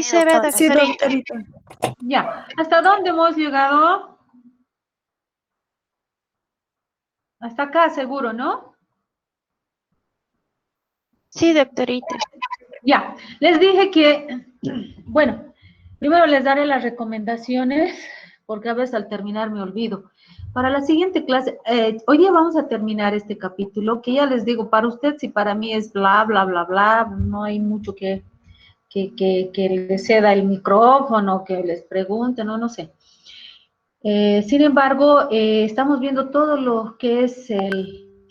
se ve, doctora. Sí, doctorita. doctorita. Ya. ¿Hasta dónde hemos llegado? Hasta acá, seguro, ¿no? Sí, doctorita. Ya. Les dije que, bueno, primero les daré las recomendaciones, porque a veces al terminar me olvido. Para la siguiente clase, hoy día vamos a terminar este capítulo, que ya les digo, para usted, si para mí es bla, bla, bla, bla, no hay mucho que les ceda el micrófono, que les pregunte, no sé. Sin embargo, estamos viendo todo lo que es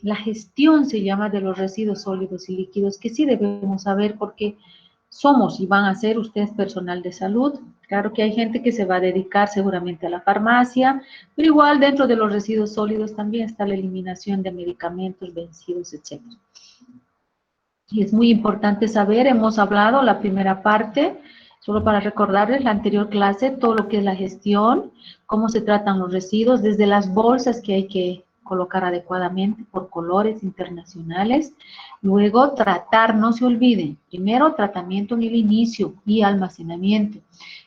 la gestión, se llama, de los residuos sólidos y líquidos, que sí debemos saber porque somos y van a ser ustedes personal de salud. Claro que hay gente que se va a dedicar seguramente a la farmacia, pero igual dentro de los residuos sólidos también está la eliminación de medicamentos vencidos, etc. Y es muy importante saber, hemos hablado la primera parte, solo para recordarles la anterior clase, todo lo que es la gestión, cómo se tratan los residuos, desde las bolsas que hay que colocar adecuadamente por colores internacionales. Luego, tratar, no se olviden, primero tratamiento en el inicio y almacenamiento.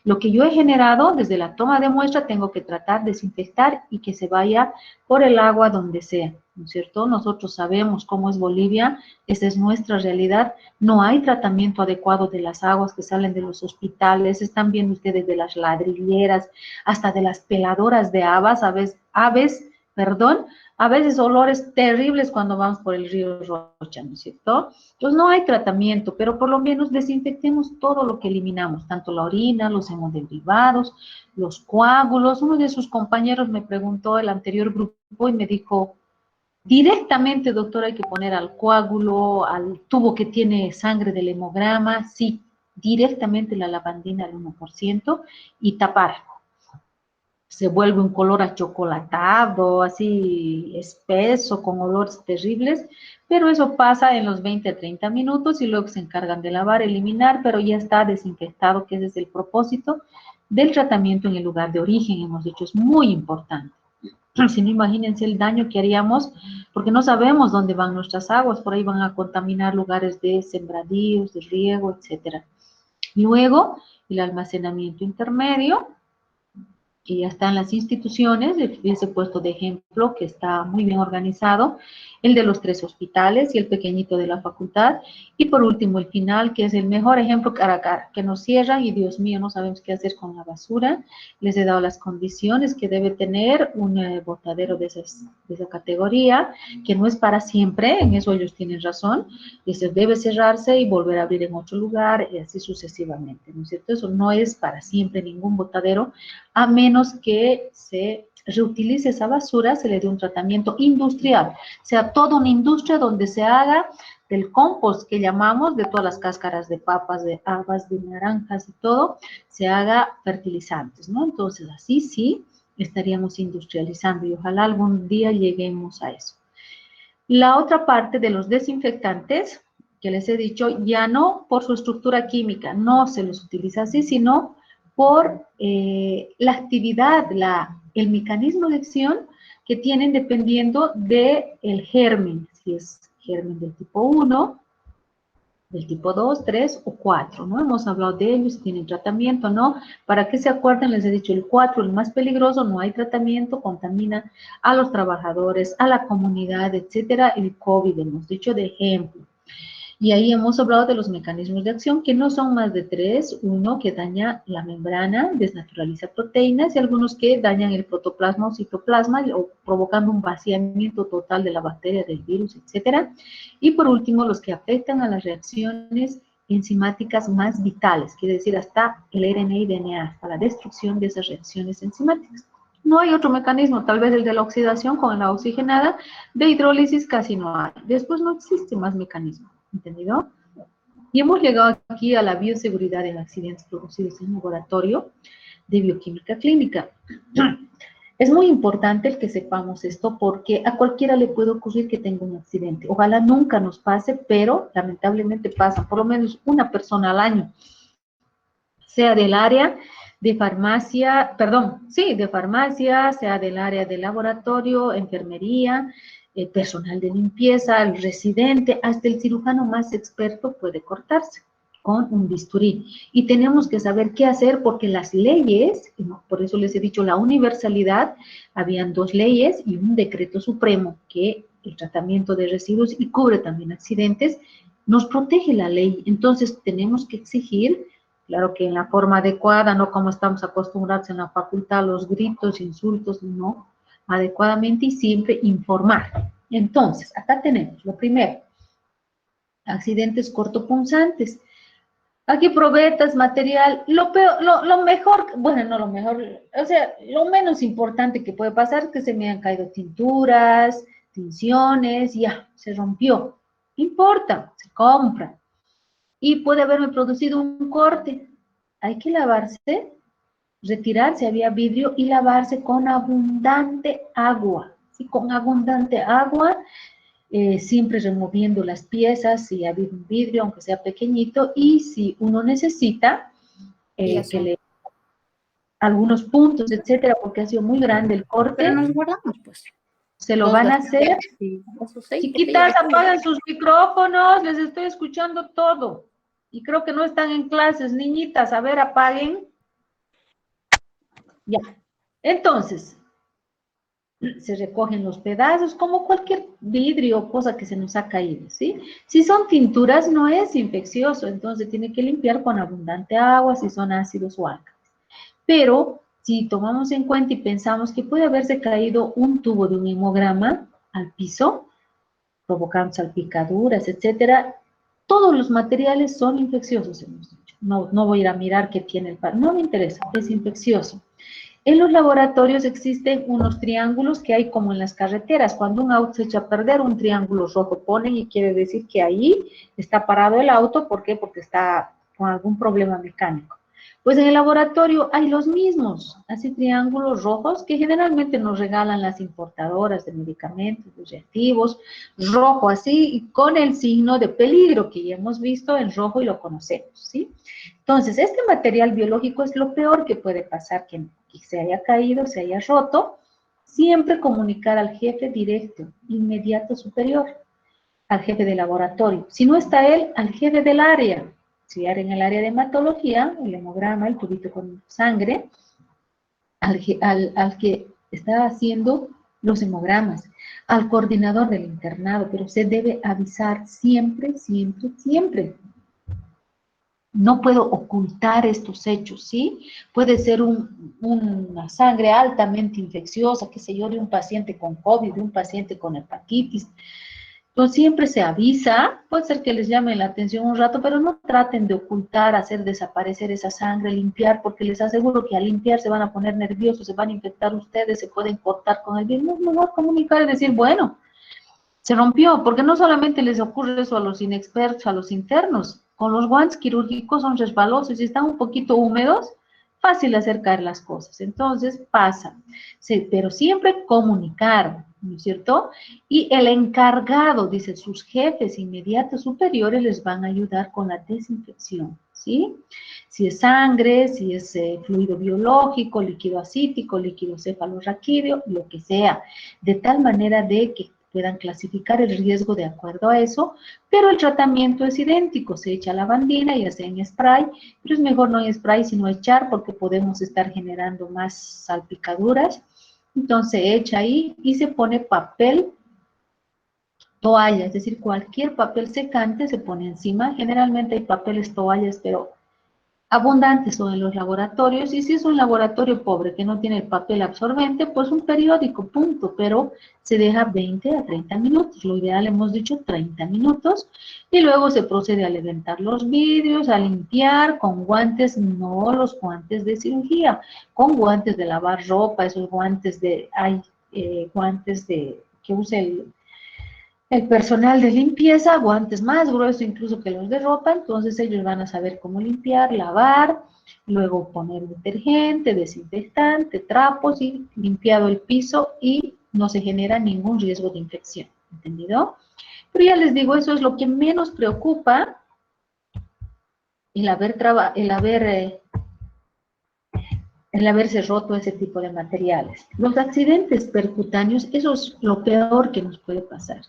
Lo que yo he generado desde la toma de muestra tengo que tratar, desinfectar y que se vaya por el agua donde sea, ¿no es cierto? Nosotros sabemos cómo es Bolivia, esa es nuestra realidad, no hay tratamiento adecuado de las aguas que salen de los hospitales, están viendo ustedes de las ladrilleras, hasta de las peladoras de habas, a veces olores terribles cuando vamos por el río Rocha, ¿no es cierto? Entonces no hay tratamiento, pero por lo menos desinfectemos todo lo que eliminamos, tanto la orina, los hemoderivados, los coágulos. Uno de sus compañeros me preguntó el anterior grupo y me dijo, directamente, doctor, hay que poner al coágulo, al tubo que tiene sangre del hemograma, sí, directamente la lavandina al 1% y tapar. Se vuelve un color achocolatado, así espeso, con olores terribles, pero eso pasa en los 20 a 30 minutos y luego se encargan de lavar, eliminar, pero ya está desinfectado, que ese es el propósito del tratamiento en el lugar de origen, hemos dicho, es muy importante. Si no, imagínense el daño que haríamos, porque no sabemos dónde van nuestras aguas, por ahí van a contaminar lugares de sembradíos, de riego, etc. Luego, el almacenamiento intermedio, que ya está en las instituciones, les he puesto de ejemplo que está muy bien organizado, el de los 3 hospitales y el pequeñito de la facultad, y por último el final, que es el mejor ejemplo que nos cierran y Dios mío, no sabemos qué hacer con la basura. Les he dado las condiciones que debe tener un botadero de esa categoría, que no es para siempre, en eso ellos tienen razón, dice, debe cerrarse y volver a abrir en otro lugar, y así sucesivamente, ¿no es cierto? Eso no es para siempre ningún botadero, a menos que se reutilice esa basura, se le dé un tratamiento industrial, sea toda una industria donde se haga del compost que llamamos, de todas las cáscaras de papas, de habas, de naranjas y todo, se haga fertilizantes, ¿no? Entonces, así sí estaríamos industrializando y ojalá algún día lleguemos a eso. La otra parte de los desinfectantes, que les he dicho, ya no por su estructura química, no se los utiliza así, sino por la actividad, el mecanismo de acción que tienen dependiendo del germen, si es germen del tipo 1, del tipo 2, 3 o 4, ¿no? Hemos hablado de ellos, si tienen tratamiento, ¿no? Para que se acuerden, les he dicho, el 4, el más peligroso, no hay tratamiento, contamina a los trabajadores, a la comunidad, etcétera. El COVID, hemos dicho de ejemplo. Y ahí hemos hablado de los mecanismos de acción, que no son más de 3. Uno que daña la membrana, desnaturaliza proteínas, y algunos que dañan el protoplasma o citoplasma, o provocando un vaciamiento total de la bacteria, del virus, etc. Y por último, los que afectan a las reacciones enzimáticas más vitales, quiere decir hasta el RNA y DNA, hasta la destrucción de esas reacciones enzimáticas. No hay otro mecanismo, tal vez el de la oxidación con la oxigenada, de hidrólisis casi no hay. Después no existe más mecanismo. ¿Entendido? Y hemos llegado aquí a la bioseguridad en accidentes producidos en laboratorio de bioquímica clínica. Es muy importante el que sepamos esto porque a cualquiera le puede ocurrir que tenga un accidente. Ojalá nunca nos pase, pero lamentablemente pasa por lo menos una persona al año, sea del área de farmacia, de farmacia, sea del área de laboratorio, enfermería, personal de limpieza, el residente, hasta el cirujano más experto puede cortarse. con un bisturí. Y tenemos que saber qué hacer porque las leyes, por eso les he dicho la universalidad, habían 2 leyes y un decreto supremo que el tratamiento de residuos y cubre también accidentes, nos protege la ley. Entonces tenemos que exigir, claro que en la forma adecuada, no como estamos acostumbrados en la facultad, los gritos, insultos, no, adecuadamente y siempre informar. Entonces, acá tenemos lo primero, accidentes cortopunzantes. Aquí probetas, material, lo peor, lo mejor, bueno, no lo mejor, o sea, lo menos importante que puede pasar es que se me han caído tinturas, tinciones, ya, se rompió. No importa, se compra. Y puede haberme producido un corte. Hay que lavarse, retirarse, había vidrio y lavarse con abundante agua. ¿Sí? Con abundante agua, siempre removiendo las piezas, si ha habido un vidrio, aunque sea pequeñito, y si uno necesita Y que eso. le algunos puntos, etcétera, porque ha sido muy grande el Pero corte, nos guardamos, pues. se lo Dos van a hacer. gastitas y eso sí, porque ya Chiquitas, hay que. apagan sus micrófonos, les estoy escuchando todo. Y creo que no están en clases, niñitas, a ver, apaguen. Ya. Entonces, se recogen los pedazos, como cualquier vidrio o cosa que se nos ha caído, ¿sí? Si son tinturas, no es infeccioso, entonces tiene que limpiar con abundante agua si son ácidos o álcalis. Pero si tomamos en cuenta y pensamos que puede haberse caído un tubo de un hemograma al piso, provocando salpicaduras, etcétera, todos los materiales son infecciosos, hemos dicho. No, no voy a ir a mirar qué tiene el par, no me interesa, es infeccioso. En los laboratorios existen unos triángulos que hay como en las carreteras. Cuando un auto se echa a perder, un triángulo rojo ponen y quiere decir que ahí está parado el auto. ¿Por qué? Porque está con algún problema mecánico. Pues en el laboratorio hay los mismos, así triángulos rojos que generalmente nos regalan las importadoras de medicamentos, de reactivos, rojo así, y con el signo de peligro que ya hemos visto en rojo y lo conocemos, ¿sí? Entonces, este material biológico es lo peor que puede pasar, que se haya caído, se haya roto. Siempre comunicar al jefe directo, inmediato superior, al jefe de laboratorio. Si no está él, al jefe del área. Si era en el área de hematología, el hemograma, el tubito con sangre, al que está haciendo los hemogramas, al coordinador del internado, pero se debe avisar siempre, siempre, siempre. No puedo ocultar estos hechos, ¿sí? Puede ser una sangre altamente infecciosa, qué sé yo, de un paciente con COVID, de un paciente con hepatitis. Entonces siempre se avisa, puede ser que les llame la atención un rato, pero no traten de ocultar, hacer desaparecer esa sangre, limpiar, porque les aseguro que al limpiar se van a poner nerviosos, se van a infectar ustedes, se pueden cortar con el virus. Es mejor comunicar y decir, bueno, se rompió, porque no solamente les ocurre eso a los inexpertos, a los internos. Con los guantes quirúrgicos son resbalosos y están un poquito húmedos, fácil hacer caer las cosas. Entonces pasa, sí, pero siempre comunicar, ¿no es cierto? Y el encargado, dice, sus jefes inmediatos superiores les van a ayudar con la desinfección, ¿sí? Si es sangre, si es fluido biológico, líquido acítico, líquido cefalorraquídeo, lo que sea, de tal manera de que puedan clasificar el riesgo de acuerdo a eso, pero el tratamiento es idéntico, se echa lavandina, ya sea en spray, pero es mejor no en spray sino echar porque podemos estar generando más salpicaduras. Entonces se echa ahí y se pone papel toalla, es decir, cualquier papel secante se pone encima. Generalmente hay papeles toallas, pero abundantes son en los laboratorios, y si es un laboratorio pobre que no tiene el papel absorbente, pues un periódico, punto, pero se deja 20 a 30 minutos, lo ideal hemos dicho 30 minutos, y luego se procede a levantar los vidrios, a limpiar con guantes, no los guantes de cirugía, con guantes de lavar ropa, esos guantes de, hay guantes de, que usa el personal de limpieza, guantes más gruesos incluso que los de ropa, entonces ellos van a saber cómo limpiar, lavar, luego poner detergente, desinfectante, trapos y limpiado el piso y no se genera ningún riesgo de infección, ¿entendido? Pero ya les digo, eso es lo que menos preocupa, el haberse roto ese tipo de materiales. Los accidentes percutáneos, eso es lo peor que nos puede pasar.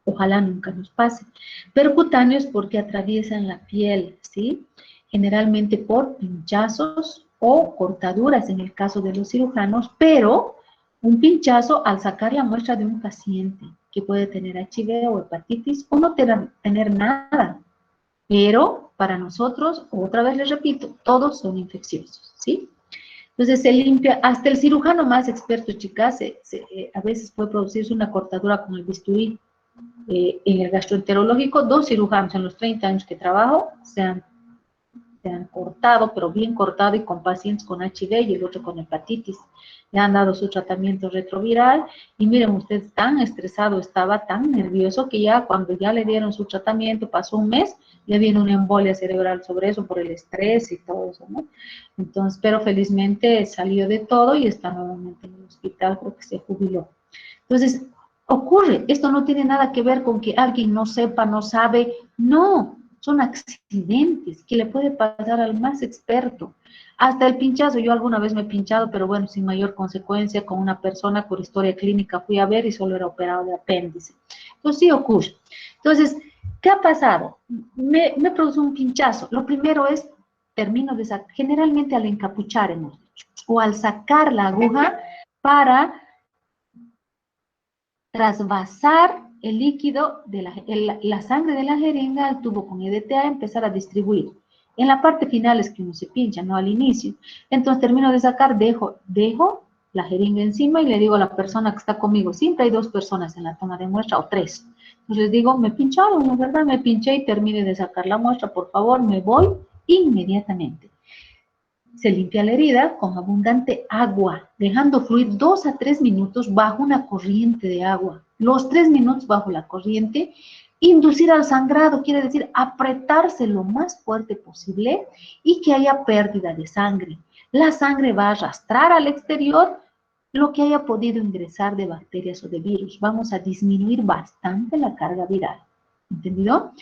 Ojalá nunca nos pase. Percutáneos porque atraviesan la piel, ¿sí? Generalmente por pinchazos o cortaduras en el caso de los cirujanos, pero un pinchazo al sacar la muestra de un paciente que puede tener HIV o hepatitis o no tener nada. Pero para nosotros, otra vez les repito, todos son infecciosos, ¿sí? Entonces se limpia, hasta el cirujano más experto, chicas, a veces puede producirse una cortadura con el bisturí. En el gastroenterológico, 2 cirujanos en los 30 años que trabajo se han cortado, pero bien cortado y con pacientes con HIV y el otro con hepatitis. Le han dado su tratamiento retroviral y miren ustedes, tan estresado estaba, tan nervioso que ya cuando ya le dieron su tratamiento, pasó un mes, le vino una embolia cerebral sobre eso por el estrés y todo eso, ¿no? Entonces, pero felizmente salió de todo y está nuevamente en el hospital, creo que se jubiló. Entonces, ocurre, esto no tiene nada que ver con que alguien no sepa, no sabe, no, son accidentes que le puede pasar al más experto. Hasta el pinchazo, yo alguna vez me he pinchado, pero bueno, sin mayor consecuencia, con una persona por historia clínica fui a ver y solo era operado de apéndice. Entonces sí ocurre. Entonces, ¿qué ha pasado? Me produce un pinchazo. Lo primero es, termino de sacar, generalmente al encapuchar hemos dicho, o al sacar la aguja para trasvasar el líquido de la sangre de la jeringa al tubo con EDTA, empezar a distribuir. En la parte final es que uno se pincha, no al inicio. Entonces termino de sacar, dejo la jeringa encima y le digo a la persona que está conmigo, siempre hay 2 personas en la toma de muestra o 3. Entonces les digo, me pincharon, ¿no es verdad? Me pinché y termine de sacar la muestra, por favor, me voy inmediatamente. Se limpia la herida con abundante agua, dejando fluir 2 a 3 minutos bajo una corriente de agua. Los 3 minutos bajo la corriente, inducir al sangrado, quiere decir apretarse lo más fuerte posible y que haya pérdida de sangre. La sangre va a arrastrar al exterior lo que haya podido ingresar de bacterias o de virus. Vamos a disminuir bastante la carga viral. ¿Entendido?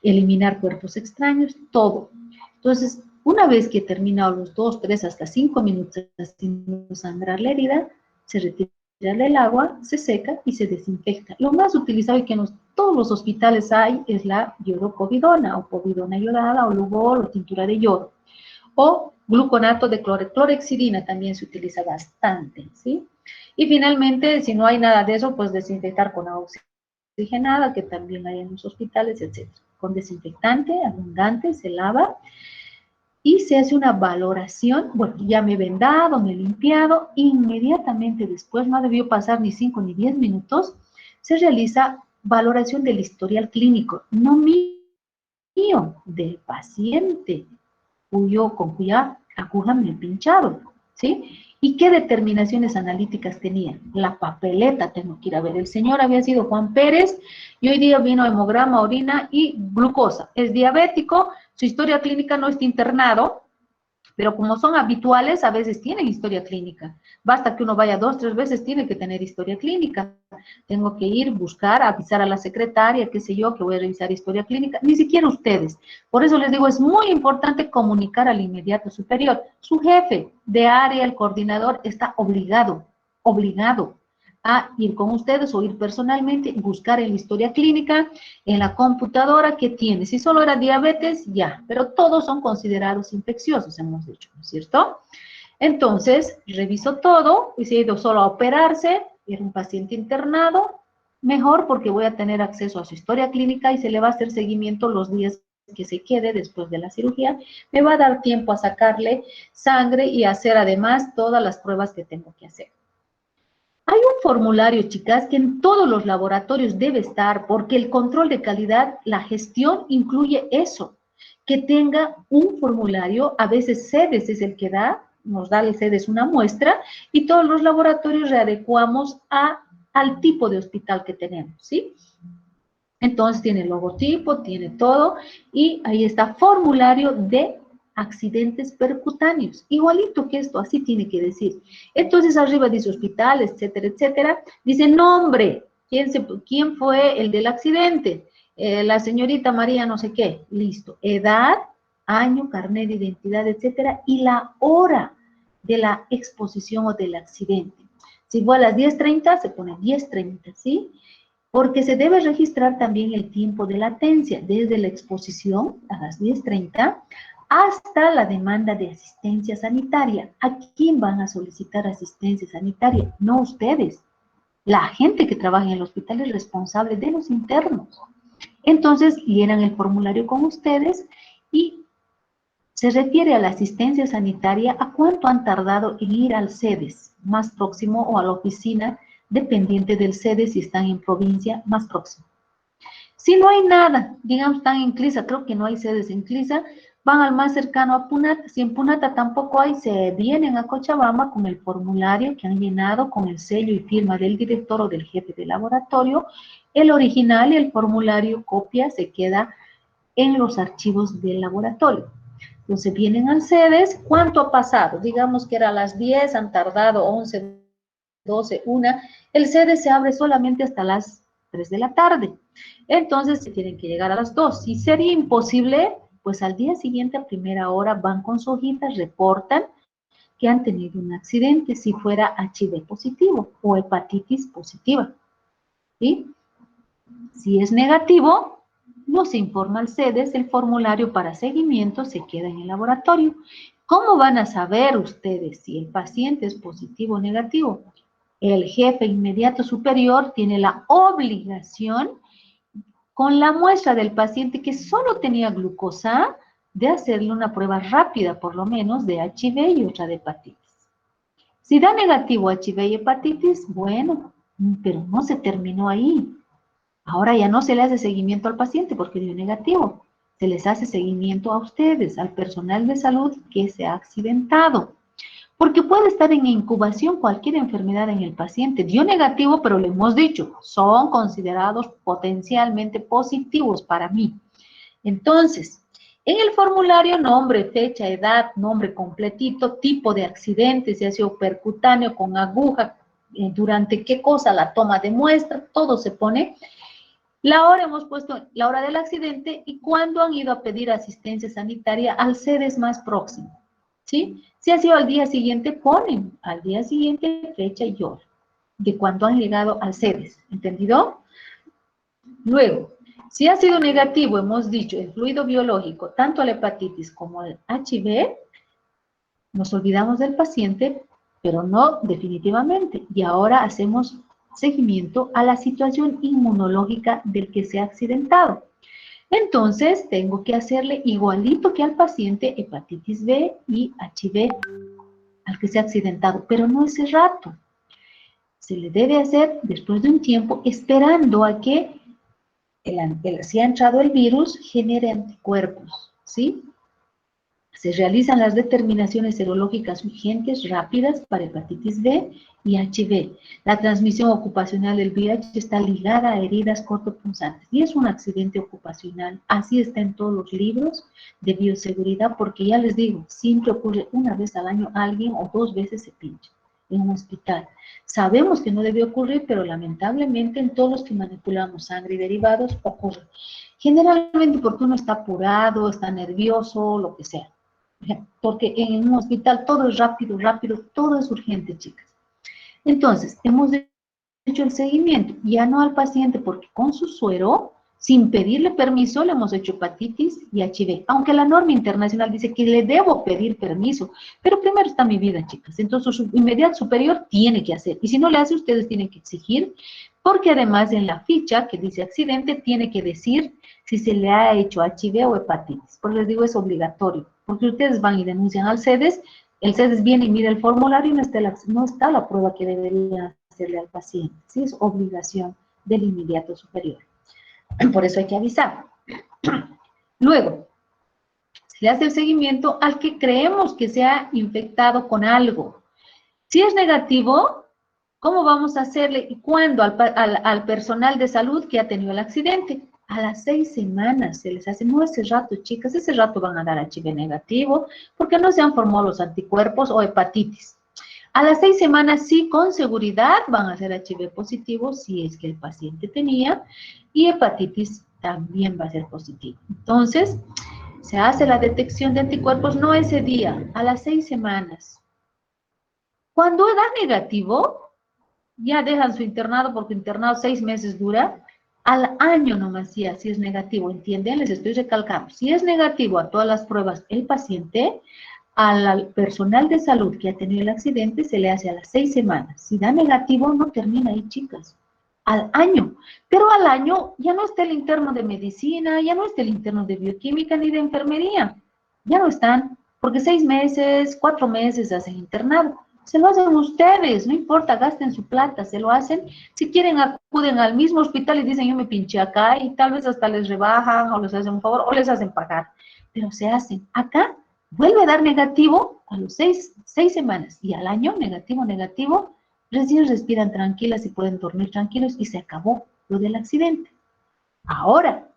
Eliminar cuerpos extraños, todo. Entonces, una vez que he terminado los 2, 3, hasta 5 minutos haciendo sangrar la herida, se retira el agua, se seca y se desinfecta. Lo más utilizado y que en todos los hospitales hay es la yodopovidona o povidona yodada o lugol o tintura de yodo. O gluconato de clorexidina también se utiliza bastante, ¿sí? Y finalmente, si no hay nada de eso, pues desinfectar con agua oxigenada, que también hay en los hospitales, etc. Con desinfectante abundante se lava y se hace una valoración. Bueno, ya me he vendado, me he limpiado, inmediatamente después, no debió pasar ni 5 ni 10 minutos, se realiza valoración del historial clínico, no mío, del paciente con cuya aguja me he pinchado, ¿sí? ¿Y qué determinaciones analíticas tenía? La papeleta tengo que ir a ver. El señor había sido Juan Pérez y hoy día vino hemograma, orina y glucosa. Es diabético, su historia clínica no está internado, pero como son habituales, a veces tienen historia clínica. Basta que uno vaya 2, 3 veces, tiene que tener historia clínica. Tengo que ir, buscar, avisar a la secretaria, qué sé yo, que voy a revisar historia clínica. Ni siquiera ustedes. Por eso les digo, es muy importante comunicar al inmediato superior. Su jefe de área, el coordinador, está obligado a ir con ustedes o ir personalmente, buscar en la historia clínica, en la computadora que tiene. Si solo era diabetes, ya, pero todos son considerados infecciosos, hemos dicho, ¿no es cierto? Entonces, reviso todo, y si he ido solo a operarse, era un paciente internado, mejor porque voy a tener acceso a su historia clínica y se le va a hacer seguimiento los días que se quede después de la cirugía. Me va a dar tiempo a sacarle sangre y hacer además todas las pruebas que tengo que hacer. Hay un formulario, chicas, que en todos los laboratorios debe estar, porque el control de calidad, la gestión incluye eso, que tenga un formulario, a veces CEDES es el que nos da el CEDES una muestra, y todos los laboratorios readecuamos al tipo de hospital que tenemos, ¿sí? Entonces tiene el logotipo, tiene todo, y ahí está formulario de accidentes percutáneos, igualito que esto, así tiene que decir. Entonces arriba dice hospital, etcétera, etcétera, dice nombre, quién fue el del accidente, la señorita María no sé qué, listo, edad, año, carnet de identidad, etcétera, y la hora de la exposición o del accidente. Si fue a las 10:30, se pone 10:30, ¿sí? porque se debe registrar también el tiempo de latencia, desde la exposición a las 10:30 hasta la demanda de asistencia sanitaria. ¿A quién van a solicitar asistencia sanitaria? No ustedes. La gente que trabaja en el hospital es responsable de los internos. Entonces, llenan el formulario con ustedes y se refiere a la asistencia sanitaria a cuánto han tardado en ir al CEDES más próximo o a la oficina dependiente del CEDES si están en provincia más próximo. Si no hay nada, digamos, están en Clisa, creo que no hay sedes en Clisa, van al más cercano a Punata. Si en Punata tampoco hay, se vienen a Cochabamba con el formulario que han llenado con el sello y firma del director o del jefe de laboratorio. El original y el formulario copia se queda en los archivos del laboratorio. Entonces vienen al CEDES, ¿cuánto ha pasado? Digamos que era a las 10, han tardado 11, 12, 1. El CEDES se abre solamente hasta las 3 de la tarde. Entonces tienen que llegar a las 2. Si sería imposible, pues al día siguiente a primera hora van con su hojita, reportan que han tenido un accidente, si fuera HIV positivo o hepatitis positiva. ¿Sí? Si es negativo, no se informa al CEDES, el formulario para seguimiento se queda en el laboratorio. ¿Cómo van a saber ustedes si el paciente es positivo o negativo? El jefe inmediato superior tiene la obligación, con la muestra del paciente que solo tenía glucosa, de hacerle una prueba rápida, por lo menos, de HIV y otra de hepatitis. Si da negativo HIV y hepatitis, bueno, pero no se terminó ahí. Ahora ya no se le hace seguimiento al paciente porque dio negativo. Se les hace seguimiento a ustedes, al personal de salud que se ha accidentado. Porque puede estar en incubación cualquier enfermedad en el paciente. Dio negativo, pero le hemos dicho, son considerados potencialmente positivos para mí. Entonces, en el formulario, nombre, fecha, edad, nombre completito, tipo de accidente, si ha sido percutáneo, con aguja, durante qué cosa, la toma de muestra, todo se pone. La hora, hemos puesto la hora del accidente y cuándo han ido a pedir asistencia sanitaria al CEDES más próximo. ¿Sí? Si ha sido al día siguiente, ponen al día siguiente fecha y hora de cuándo han llegado al CEDES. ¿Entendido? Luego, si ha sido negativo, hemos dicho, el fluido biológico, tanto la hepatitis como el HIV, nos olvidamos del paciente, pero no definitivamente. Y ahora hacemos seguimiento a la situación inmunológica del que se ha accidentado. Entonces, tengo que hacerle igualito que al paciente hepatitis B y HIV, al que se ha accidentado, pero no ese rato. Se le debe hacer después de un tiempo, esperando a que si ha entrado el virus, genere anticuerpos, ¿sí? Se realizan las determinaciones serológicas urgentes rápidas para hepatitis B y HIV. La transmisión ocupacional del VIH está ligada a heridas cortopunzantes y es un accidente ocupacional. Así está en todos los libros de bioseguridad, porque ya les digo, siempre ocurre una vez al año alguien o 2 veces se pincha en un hospital. Sabemos que no debe ocurrir, pero lamentablemente en todos los que manipulamos sangre y derivados ocurre. Generalmente porque uno está apurado, está nervioso, lo que sea. Porque en un hospital todo es rápido, rápido, todo es urgente, chicas. Entonces, hemos hecho el seguimiento, ya no al paciente, porque con su suero, sin pedirle permiso, le hemos hecho hepatitis y HIV. Aunque la norma internacional dice que le debo pedir permiso, pero primero está mi vida, chicas. Entonces, su inmediato superior tiene que hacer. Y si no le hace, ustedes tienen que exigir, porque además en la ficha que dice accidente, tiene que decir si se le ha hecho HIV o hepatitis. Por les digo, es obligatorio. Porque ustedes van y denuncian al CEDES, el CEDES viene y mira el formulario y no está la prueba que debería hacerle al paciente. ¿Sí? Es obligación del inmediato superior. Por eso hay que avisar. Luego, se le hace el seguimiento al que creemos que se ha infectado con algo. Si es negativo, ¿cómo vamos a hacerle y cuándo al personal de salud que ha tenido el accidente? A las 6 semanas se les hace, no ese rato, chicas, ese rato van a dar HIV negativo porque no se han formado los anticuerpos o hepatitis. A las 6 semanas sí, con seguridad van a ser HIV positivo si es que el paciente tenía, y hepatitis también va a ser positivo. Entonces, se hace la detección de anticuerpos no ese día, a las 6 semanas. Cuando da negativo, ya dejan su internado porque internado 6 meses dura, al año nomás ya, si es negativo, ¿entienden? Les estoy recalcando, si es negativo a todas las pruebas el paciente, al personal de salud que ha tenido el accidente se le hace a las 6 semanas. Si da negativo, no termina ahí, chicas. Al año. Pero al año ya no está el interno de medicina, ya no está el interno de bioquímica ni de enfermería. Ya no están, porque 6 meses, 4 meses hacen internado. Se lo hacen ustedes, no importa, gasten su plata, se lo hacen. Si quieren, acuden al mismo hospital y dicen, yo me pinché acá, y tal vez hasta les rebajan, o les hacen un favor, o les hacen pagar. Pero se hacen. Acá vuelve a dar negativo a los 6 semanas, y al año, negativo, negativo, recién respiran tranquilas y pueden dormir tranquilos, y se acabó lo del accidente. Ahora,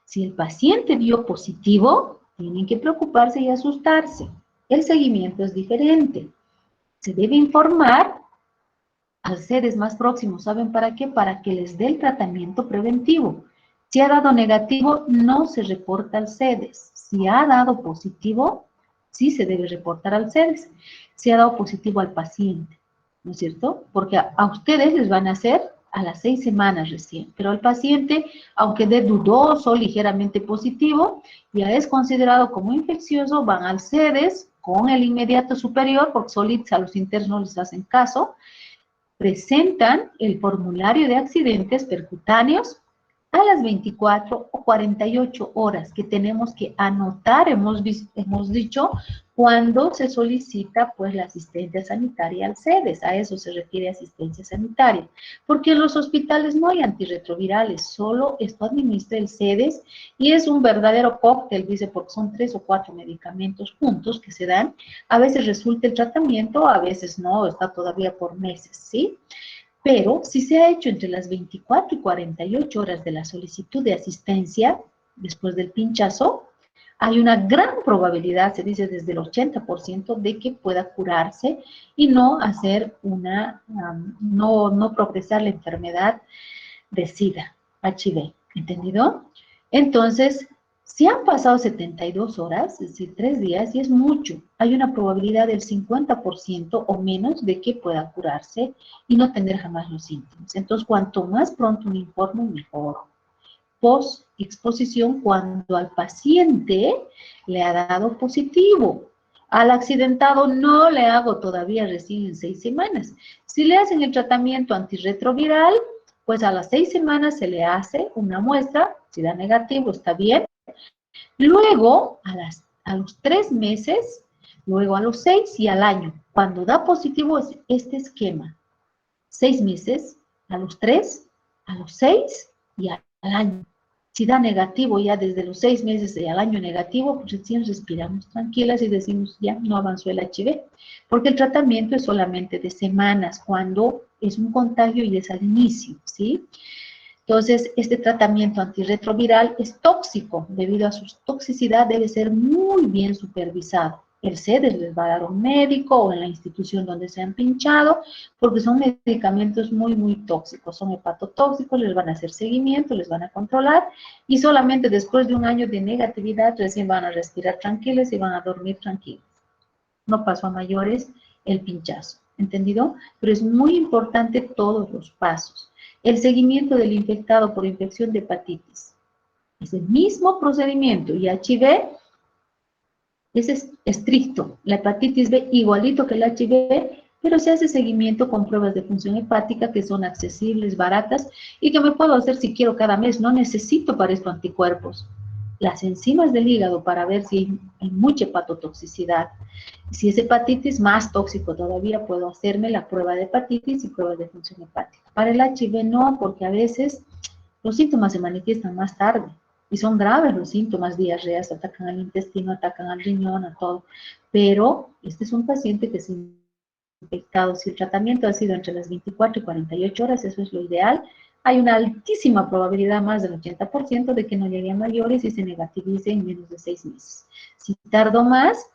si el paciente dio positivo, tienen que preocuparse y asustarse. El seguimiento es diferente. Se debe informar a seres más próximos. ¿Saben para qué? Para que les dé el tratamiento preventivo. Si ha dado negativo, no se reporta al CEDES. Si ha dado positivo, sí se debe reportar al CEDES. Si ha dado positivo al paciente, ¿no es cierto? Porque a ustedes les van a hacer a las 6 semanas recién, pero al paciente, aunque dé dudoso, ligeramente positivo, ya es considerado como infeccioso, van al CEDES con el inmediato superior, porque solitos a los internos no les hacen caso, presentan el formulario de accidentes percutáneos a las 24 o 48 horas que tenemos que anotar, hemos dicho, cuando se solicita pues la asistencia sanitaria al CEDES, a eso se refiere asistencia sanitaria, porque en los hospitales no hay antirretrovirales, solo esto administra el CEDES y es un verdadero cóctel, dice, porque son 3 o 4 medicamentos juntos que se dan, a veces resulta el tratamiento, a veces no, está todavía por meses, ¿sí? Pero si se ha hecho entre las 24 y 48 horas de la solicitud de asistencia, después del pinchazo, hay una gran probabilidad, se dice desde el 80%, de que pueda curarse y no hacer no progresar la enfermedad de SIDA, HIV, ¿entendido? Entonces, si han pasado 72 horas, es decir, 3 días, y es mucho, hay una probabilidad del 50% o menos de que pueda curarse y no tener jamás los síntomas. Entonces, cuanto más pronto un informe, mejor. Post-exposición, cuando al paciente le ha dado positivo. Al accidentado no le hago todavía recién en 6 semanas. Si le hacen el tratamiento antirretroviral, pues a las 6 semanas se le hace una muestra, si da negativo está bien. Luego, a los 3 meses, luego a los 6 y al año. Cuando da positivo es este esquema. 6 meses, a los 3, a los 6 y al año. Si da negativo ya desde los 6 meses y al año negativo, pues recién respiramos tranquilas y decimos ya no avanzó el HIV, porque el tratamiento es solamente de semanas, cuando es un contagio y es al inicio, ¿sí? Entonces, este tratamiento antirretroviral es tóxico, debido a su toxicidad debe ser muy bien supervisado. El CEDES les va a dar un médico o en la institución donde se han pinchado, porque son medicamentos muy, muy tóxicos, son hepatotóxicos, les van a hacer seguimiento, les van a controlar, y solamente después de un año de negatividad recién van a respirar tranquilos y van a dormir tranquilos. No pasó a mayores el pinchazo, ¿entendido? Pero es muy importante todos los pasos. El seguimiento del infectado por infección de hepatitis. Es el mismo procedimiento y HIV es estricto. La hepatitis B igualito que el HIV, pero se hace seguimiento con pruebas de función hepática que son accesibles, baratas y que me puedo hacer si quiero cada mes. No necesito para esto anticuerpos. Las enzimas del hígado para ver si hay mucha hepatotoxicidad. Si es hepatitis, más tóxico todavía, puedo hacerme la prueba de hepatitis y pruebas de función hepática. Para el HIV no, porque a veces los síntomas se manifiestan más tarde y son graves los síntomas, diarreas, atacan al intestino, atacan al riñón, a todo. Pero este es un paciente que se ha infectado. Si el tratamiento ha sido entre las 24 y 48 horas, eso es lo ideal. Hay una altísima probabilidad, más del 80%, de que no llegue a mayores y se negativice en menos de 6 meses. Si tardo más,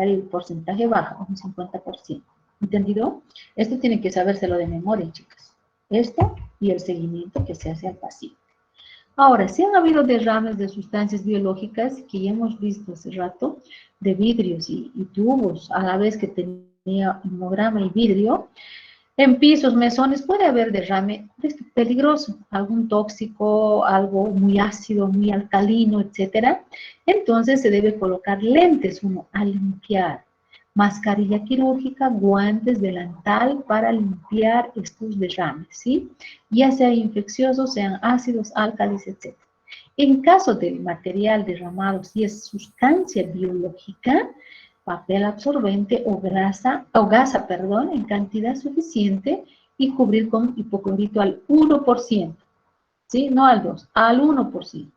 el porcentaje baja, un 50%. ¿Entendido? Esto tiene que sabérselo de memoria, chicas. Esto y el seguimiento que se hace al paciente. Ahora, si han habido derrames de sustancias biológicas, que ya hemos visto hace rato, de vidrios y tubos, a la vez que tenía hemograma y vidrio, En pisos, mesones, puede haber derrame peligroso, algún tóxico, algo muy ácido, muy alcalino, etcétera. Entonces se debe colocar lentes uno a limpiar, mascarilla quirúrgica, guantes, delantal para limpiar estos derrames, ¿sí? Ya sea infecciosos, sean ácidos, álcalis, etcétera. En caso del material derramado, si es sustancia biológica, papel absorbente o gasa, perdón, en cantidad suficiente y cubrir con hipoclorito al 1%, ¿sí? No al 2, al 1%.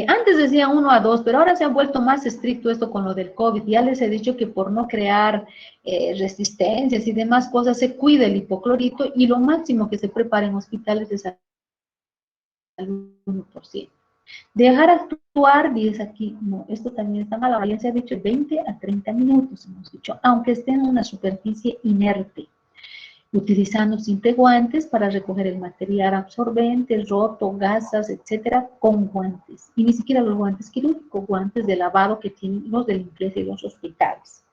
Antes decían 1 a 2, pero ahora se ha vuelto más estricto esto con lo del COVID. Ya les he dicho que por no crear resistencias y demás cosas se cuida el hipoclorito y lo máximo que se prepara en hospitales es al 1%. Dejar actuar, dice aquí, no, esto también está mal, ya se ha dicho 20 a 30 minutos, hemos dicho, aunque esté en una superficie inerte, utilizando siempre guantes para recoger el material absorbente, roto, gasas, etcétera, con guantes. Y ni siquiera los guantes quirúrgicos, guantes de lavado que tienen los de limpieza y los hospitales.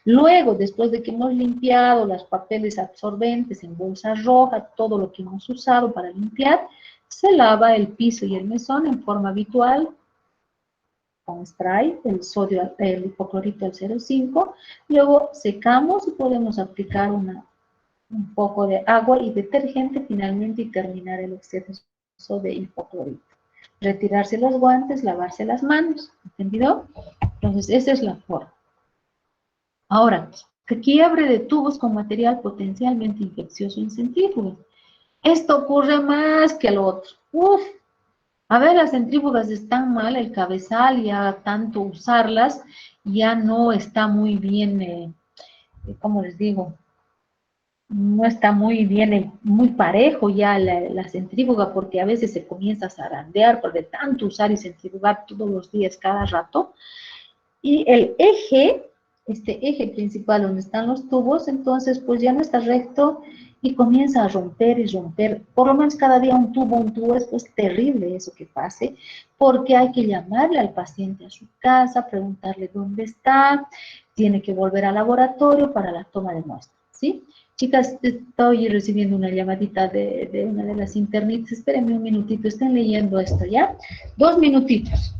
Luego, después de que hemos limpiado los papeles absorbentes en bolsa roja, todo lo que hemos usado para limpiar, se lava el piso y el mesón en forma habitual con spray, el sodio, el hipoclorito al 0,5. Luego secamos y podemos aplicar un poco de agua y detergente finalmente y terminar el exceso de hipoclorito. Retirarse los guantes, lavarse las manos, ¿entendido? Entonces, esa es la forma. Ahora, quiebre de tubos con material potencialmente infeccioso en centrífugas. Esto ocurre más que lo otro. Uf, a ver, las centrífugas están mal, el cabezal, ya tanto usarlas, ya no está muy bien, ¿cómo les digo? No está muy bien, muy parejo ya la centrífuga, porque a veces se comienza a zarandear por de tanto usar y centrifugar todos los días, cada rato. Y el eje, este eje principal donde están los tubos, entonces pues ya no está recto y comienza a romper y romper, por lo menos cada día un tubo, es pues terrible eso que pase, porque hay que llamarle al paciente a su casa, preguntarle dónde está, tiene que volver al laboratorio para la toma de muestras, ¿sí? Chicas, estoy recibiendo una llamadita de una de las internitas, espérenme un minutito, estén leyendo esto, ¿ya? 2 minutitos.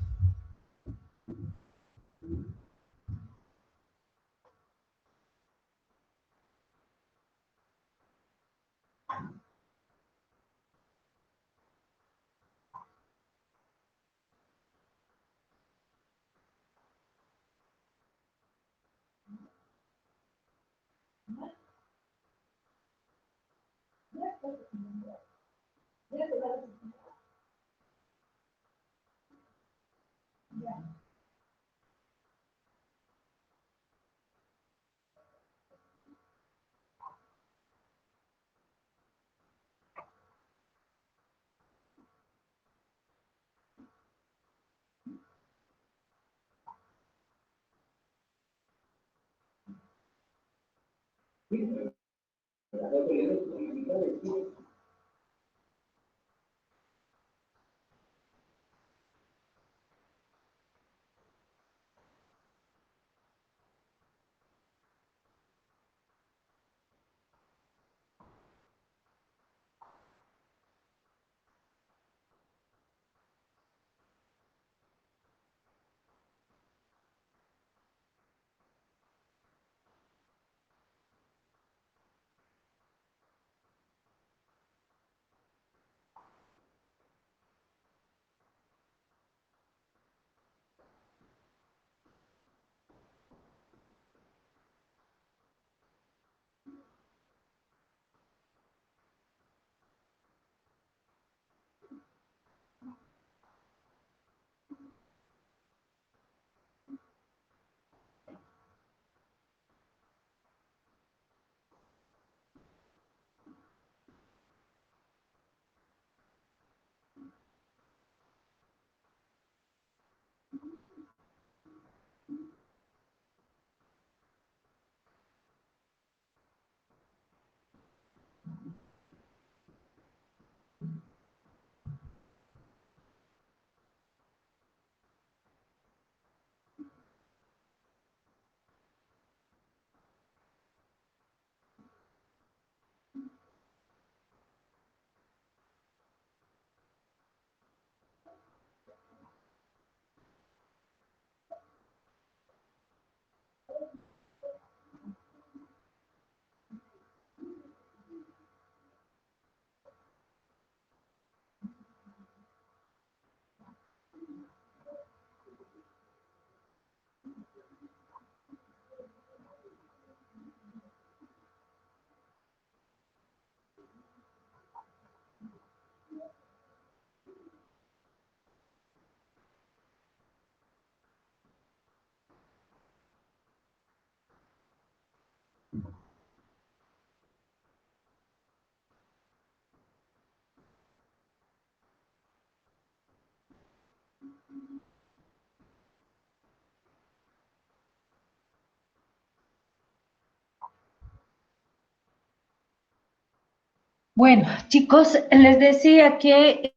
Bueno, chicos, les decía que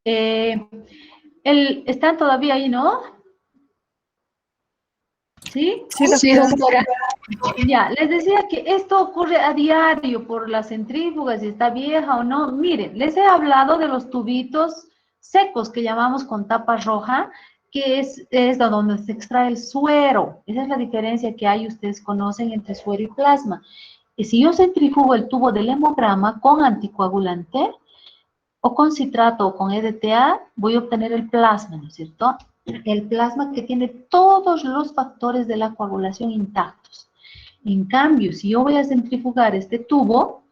están todavía ahí, ¿no? ¿Sí? Sí, doctora. Ya, les decía que esto ocurre a diario por las centrífugas, si está vieja o no. Miren, les he hablado de los tubitos secos que llamamos con tapa roja, que es de donde se extrae el suero. Esa es la diferencia que hay, ustedes conocen, entre suero y plasma. Y si yo centrifugo el tubo del hemograma con anticoagulante, o con citrato o con EDTA, voy a obtener el plasma, ¿no es cierto? El plasma que tiene todos los factores de la coagulación intactos. En cambio, si yo voy a centrifugar este tubo,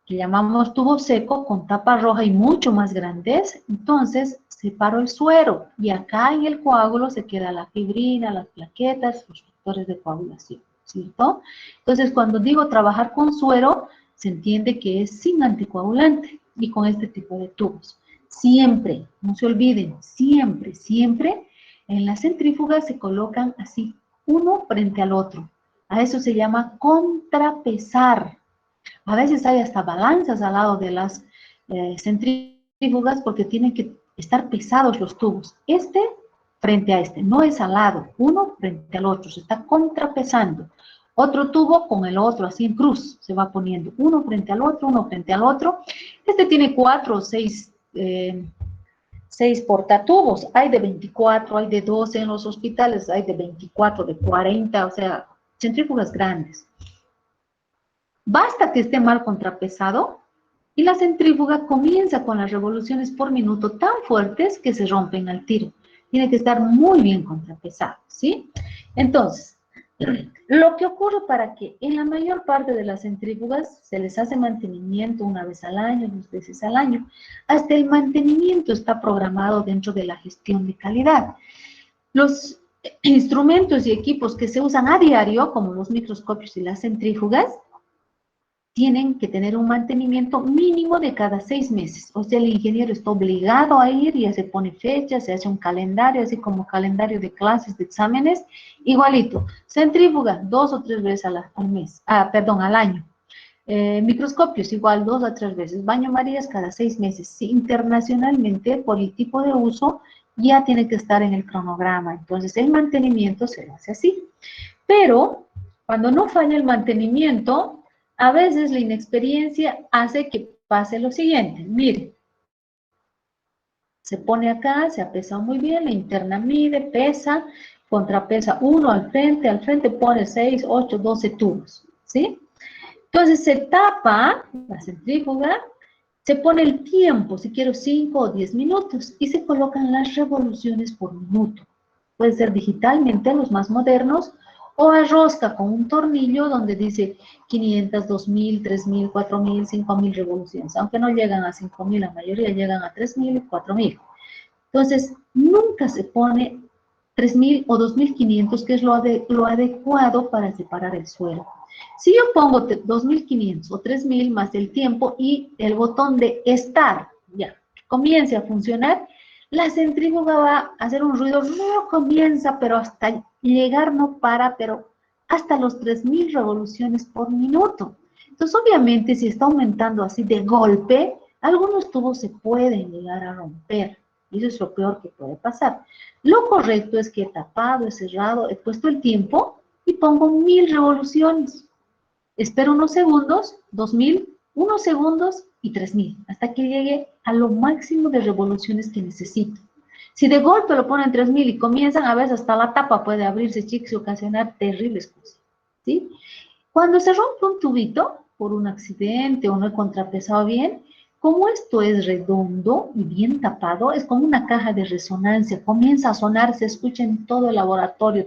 que llamamos tubo seco, con tapa roja y mucho más grandes, entonces separo el suero y acá en el coágulo se queda la fibrina, las plaquetas, los factores de coagulación, ¿cierto? Entonces, cuando digo trabajar con suero, se entiende que es sin anticoagulante y con este tipo de tubos. Siempre, no se olviden, siempre, siempre en las centrífugas se colocan así, uno frente al otro. A eso se llama contrapesar. A veces hay hasta balanzas al lado de las centrífugas porque tienen que estar pesados los tubos. Este frente a este, no es al lado, uno frente al otro, se está contrapesando. Otro tubo con el otro, así en cruz, se va poniendo uno frente al otro, uno frente al otro. Este tiene 4 o 6 portatubos, hay de 24, hay de 12 en los hospitales, hay de 24, de 40, o sea, centrífugas grandes. Basta que esté mal contrapesado y la centrífuga comienza con las revoluciones por minuto tan fuertes que se rompen al tiro. Tiene que estar muy bien contrapesado, ¿sí? Entonces, lo que ocurre para que en la mayor parte de las centrífugas se les hace mantenimiento una vez al año, 2 veces al año, hasta el mantenimiento está programado dentro de la gestión de calidad. Los instrumentos y equipos que se usan a diario, como los microscopios y las centrífugas, tienen que tener un mantenimiento mínimo de cada 6 meses. O sea, el ingeniero está obligado a ir, ya se pone fecha, se hace un calendario, así como calendario de clases, de exámenes, igualito. Centrífuga, 2 o 3 veces al mes, al año. Microscopios, igual 2 a 3 veces. Baño Marías cada 6 meses. Sí, internacionalmente, por el tipo de uso, ya tiene que estar en el cronograma. Entonces, el mantenimiento se lo hace así. Pero, cuando no falla el mantenimiento, a veces la inexperiencia hace que pase lo siguiente. Mire, se pone acá, se ha pesado muy bien, la interna mide, pesa, contrapesa uno al frente pone 6, 8, 12 tubos, ¿sí? Entonces se tapa la centrífuga, se pone el tiempo, si quiero 5 o 10 minutos, y se colocan las revoluciones por minuto. Puede ser digitalmente, los más modernos, o a rosca con un tornillo donde dice 500, 2000, 3000, 4000, 5000 revoluciones. Aunque no llegan a 5000, la mayoría llegan a 3000 y 4000. Entonces, nunca se pone 3000 o 2500, que es lo adecuado para separar el suelo. Si yo pongo 2500 o 3000 más el tiempo y el botón de estar, ya, comience a funcionar, la centrífuga va a hacer un ruido, comienza, pero hasta llegar no para, pero hasta los 3000 revoluciones por minuto. Entonces, obviamente, si está aumentando así de golpe, algunos tubos se pueden llegar a romper. Y eso es lo peor que puede pasar. Lo correcto es que he tapado, he cerrado, he puesto el tiempo y pongo 1000 revoluciones. Espero unos segundos, 2000, unos segundos y 3000, hasta que llegue a lo máximo de revoluciones que necesito. Si de golpe lo ponen 3000 y comienzan, a veces hasta la tapa puede abrirse, chicos, y ocasionar terribles cosas, ¿sí? Cuando se rompe un tubito por un accidente o no he contrapesado bien, como esto es redondo y bien tapado, es como una caja de resonancia, comienza a sonar, se escucha en todo el laboratorio,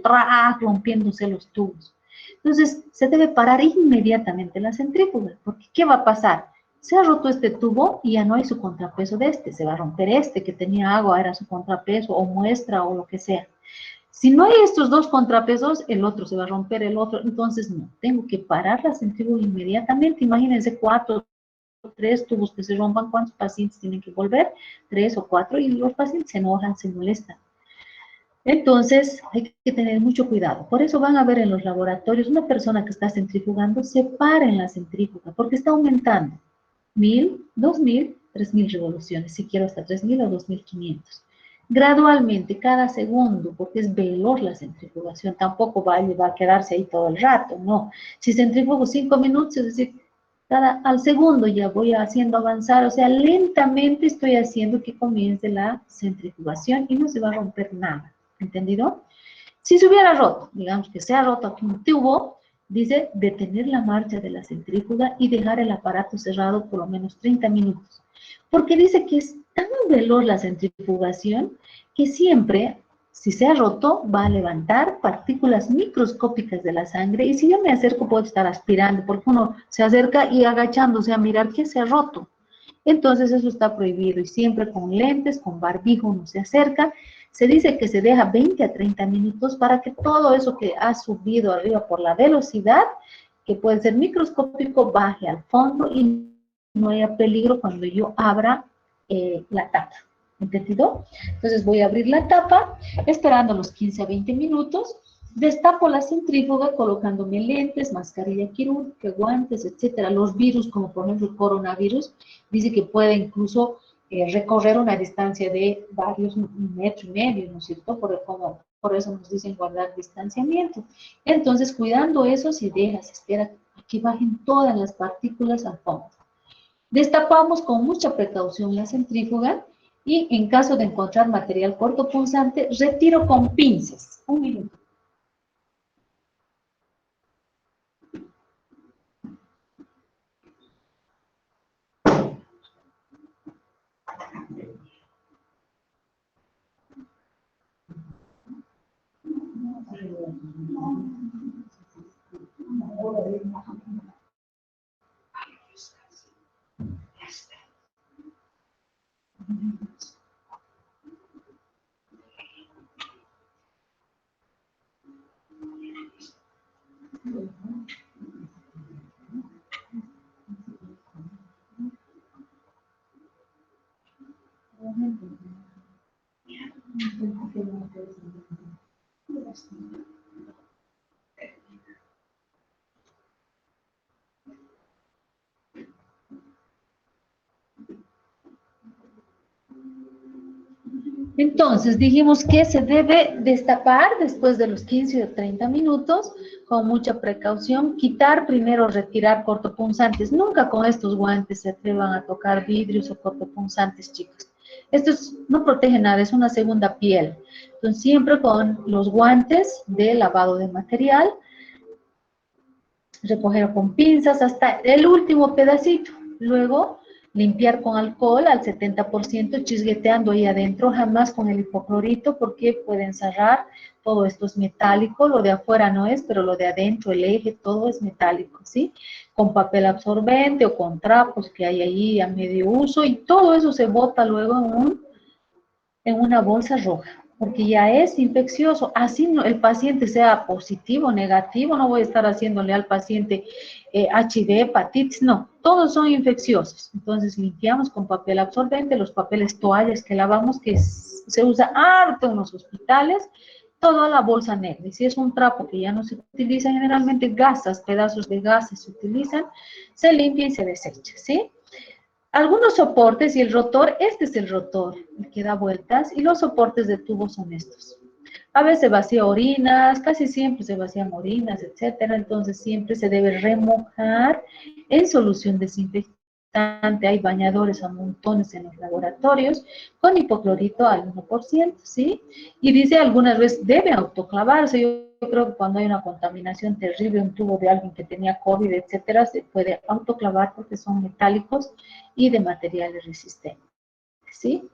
rompiéndose los tubos. Entonces, se debe parar inmediatamente la centrífuga, porque ¿qué va a pasar? Se ha roto este tubo y ya no hay su contrapeso de este, se va a romper este que tenía agua, era su contrapeso o muestra o lo que sea. Si no hay estos dos contrapesos, el otro se va a romper, el otro, entonces no, tengo que parar la centrífuga inmediatamente. Imagínense 4, 3 tubos que se rompan, ¿cuántos pacientes tienen que volver? 3 o 4, y los pacientes se enojan, se molestan. Entonces, hay que tener mucho cuidado. Por eso van a ver en los laboratorios una persona que está centrifugando, se para en la centrífuga, porque está aumentando 1000, 2000, 3000 revoluciones, si quiero hasta 3000 o 2500. Gradualmente, cada segundo, porque es veloz la centrifugación, tampoco va a quedarse ahí todo el rato, no. Si centrifugo 5 minutos, es decir, al segundo ya voy haciendo avanzar, o sea, lentamente estoy haciendo que comience la centrifugación y no se va a romper nada. ¿Entendido? Si se hubiera roto, digamos que se ha roto aquí un tubo, dice detener la marcha de la centrífuga y dejar el aparato cerrado por lo menos 30 minutos. Porque dice que es tan veloz la centrifugación que siempre, si se ha roto, va a levantar partículas microscópicas de la sangre, y si yo me acerco puedo estar aspirando, porque uno se acerca y agachándose a mirar qué se ha roto. Entonces eso está prohibido, y siempre con lentes, con barbijo uno se acerca. Se dice que se deja 20 a 30 minutos para que todo eso que ha subido arriba por la velocidad, que puede ser microscópico, baje al fondo y no haya peligro cuando yo abra la tapa. ¿Entendido? Entonces voy a abrir la tapa, esperando los 15 a 20 minutos, destapo la centrífuga colocándome lentes, mascarilla quirúrgica, guantes, etcétera. Los virus, como por ejemplo el coronavirus, dice que puede incluso recorrer una distancia de varios metros y medio, ¿no es cierto? Por eso nos dicen guardar distanciamiento. Entonces, cuidando eso, si dejas, espera a que bajen todas las partículas al fondo. Destapamos con mucha precaución la centrífuga y en caso de encontrar material cortopunzante, retiro con pinzas. Un minuto. Entonces, dijimos que se debe destapar después de los 15 o 30 minutos, con mucha precaución, quitar primero, retirar cortopunzantes. Nunca con estos guantes se atrevan a tocar vidrios o cortopunzantes, chicos. Estos no protegen nada, es una segunda piel. Entonces, siempre con los guantes de lavado de material, recoger con pinzas hasta el último pedacito. Luego, limpiar con alcohol al 70%, chisgueteando ahí adentro, jamás con el hipoclorito, porque puede encerrar. Todo esto es metálico, lo de afuera no es, pero lo de adentro, el eje, todo es metálico, ¿sí? Con papel absorbente o con trapos que hay ahí a medio uso, y todo eso se bota luego en una bolsa roja, porque ya es infeccioso. Así no, el paciente sea positivo o negativo, no voy a estar haciéndole al paciente HIV, hepatitis, no, todos son infecciosos. Entonces limpiamos con papel absorbente, los papeles toallas que lavamos, que se usa harto en los hospitales, toda la bolsa negra. Y si es un trapo que ya no se utiliza, generalmente gasas, pedazos de gases se utilizan, se limpia y se desecha, ¿sí? Algunos soportes y el rotor, este es el rotor, el que da vueltas, y los soportes de tubo son estos. A veces vacía orinas, casi siempre se vacían orinas, etcétera. Entonces siempre se debe remojar en solución desinfectante. Hay bañadores a montones en los laboratorios con hipoclorito al 1%, ¿sí? Y dice algunas veces debe autoclavarse. Yo creo que cuando hay una contaminación terrible, un tubo de alguien que tenía COVID, etcétera, se puede autoclavar porque son metálicos y de materiales resistentes, ¿sí?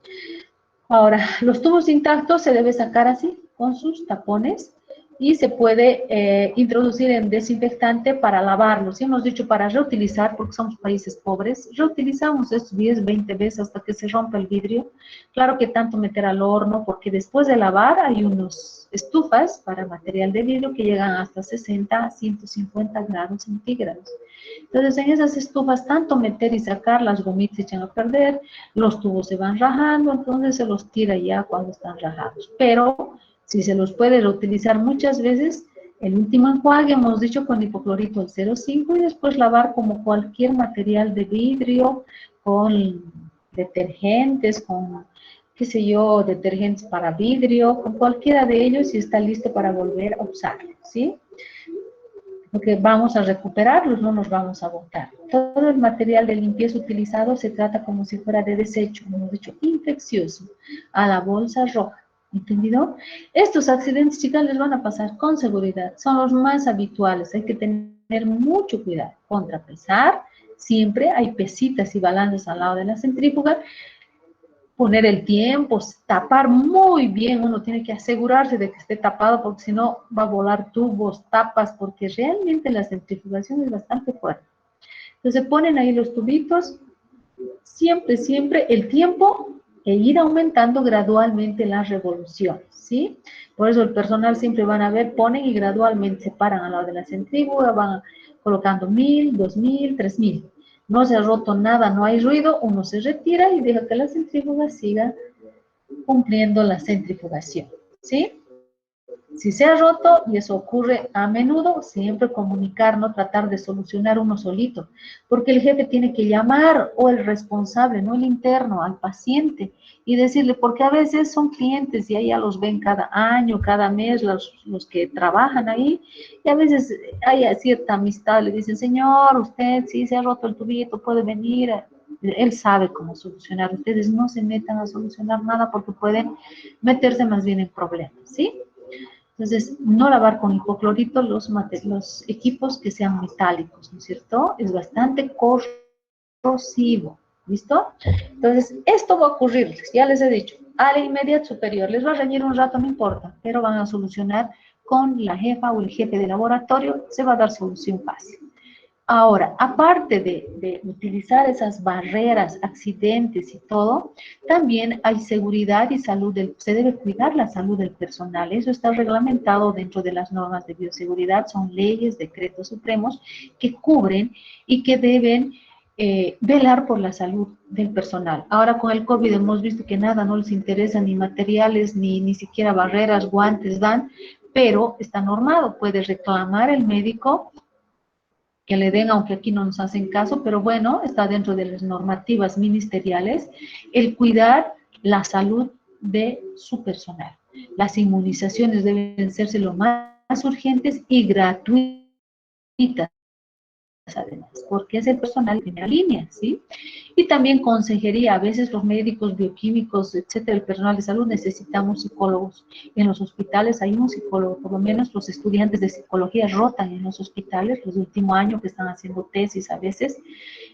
Ahora, los tubos intactos se debe sacar así, con sus tapones, y se puede introducir en desinfectante para lavarlo. Si hemos dicho para reutilizar, porque somos países pobres, reutilizamos estos 10, 20 veces hasta que se rompa el vidrio. Claro que tanto meter al horno, porque después de lavar hay unos estufas para material de vidrio que llegan hasta 60 a 150 grados centígrados. Entonces, en esas estufas, tanto meter y sacar, las gomitas se echan a perder, los tubos se van rajando, entonces se los tira ya cuando están rajados. Pero, si se los puede reutilizar muchas veces, el último enjuague, hemos dicho, con hipoclorito al 0,5 y después lavar como cualquier material de vidrio, con detergentes, con, qué sé yo, detergentes para vidrio, con cualquiera de ellos y está listo para volver a usarlo, ¿sí? Porque vamos a recuperarlos, no nos vamos a botar. Todo el material de limpieza utilizado se trata como si fuera de desecho, como hemos dicho, infeccioso, a la bolsa roja. ¿Entendido? Estos accidentes, chicas, les van a pasar con seguridad. Son los más habituales. Hay que tener mucho cuidado. Contrapesar. Siempre hay pesitas y balanzas al lado de la centrífuga. Poner el tiempo, tapar muy bien, uno tiene que asegurarse de que esté tapado porque si no va a volar tubos, tapas, porque realmente la centrifugación es bastante fuerte. Entonces ponen ahí los tubitos, siempre, siempre el tiempo e ir aumentando gradualmente las revoluciones, ¿sí? Por eso el personal siempre van a ver, ponen y gradualmente se paran al lado de la centrífuga, van colocando 1000, 2000, 3000. No se ha roto nada, no hay ruido, uno se retira y deja que la centrífuga siga cumpliendo la centrifugación, ¿sí? Si se ha roto, y eso ocurre a menudo, siempre comunicar, no tratar de solucionar uno solito, porque el jefe tiene que llamar, o el responsable, no el interno, al paciente, y decirle, porque a veces son clientes y ahí ya los ven cada año, cada mes, los que trabajan ahí, y a veces hay cierta amistad, le dicen, señor, usted sí se ha roto el tubito, puede venir, él sabe cómo solucionar, ustedes no se metan a solucionar nada porque pueden meterse más bien en problemas, ¿sí? Entonces, no lavar con hipoclorito los equipos que sean metálicos, ¿no es cierto? Es bastante corrosivo, ¿listo? Entonces, esto va a ocurrirles, ya les he dicho, a la inmediata superior. Les va a reñir un rato, no importa, pero van a solucionar con la jefa o el jefe de laboratorio, se va a dar solución fácil. Ahora, aparte de utilizar esas barreras, accidentes y todo, también hay seguridad y salud, se debe cuidar la salud del personal. Eso está reglamentado dentro de las normas de bioseguridad, son leyes, decretos supremos que cubren y que deben velar por la salud del personal. Ahora con el COVID hemos visto que nada no les interesa, ni materiales, ni siquiera barreras, guantes dan, pero está normado, puede reclamar el médico que le den, aunque aquí no nos hacen caso, pero bueno, está dentro de las normativas ministeriales, el cuidar la salud de su personal. Las inmunizaciones deben hacerse lo más urgentes y gratuitas, además, porque es el personal de primera línea, ¿sí? Y también consejería, a veces los médicos, bioquímicos, etcétera, el personal de salud necesitamos psicólogos. En los hospitales hay un psicólogo, por lo menos los estudiantes de psicología rotan en los hospitales, los últimos años que están haciendo tesis a veces,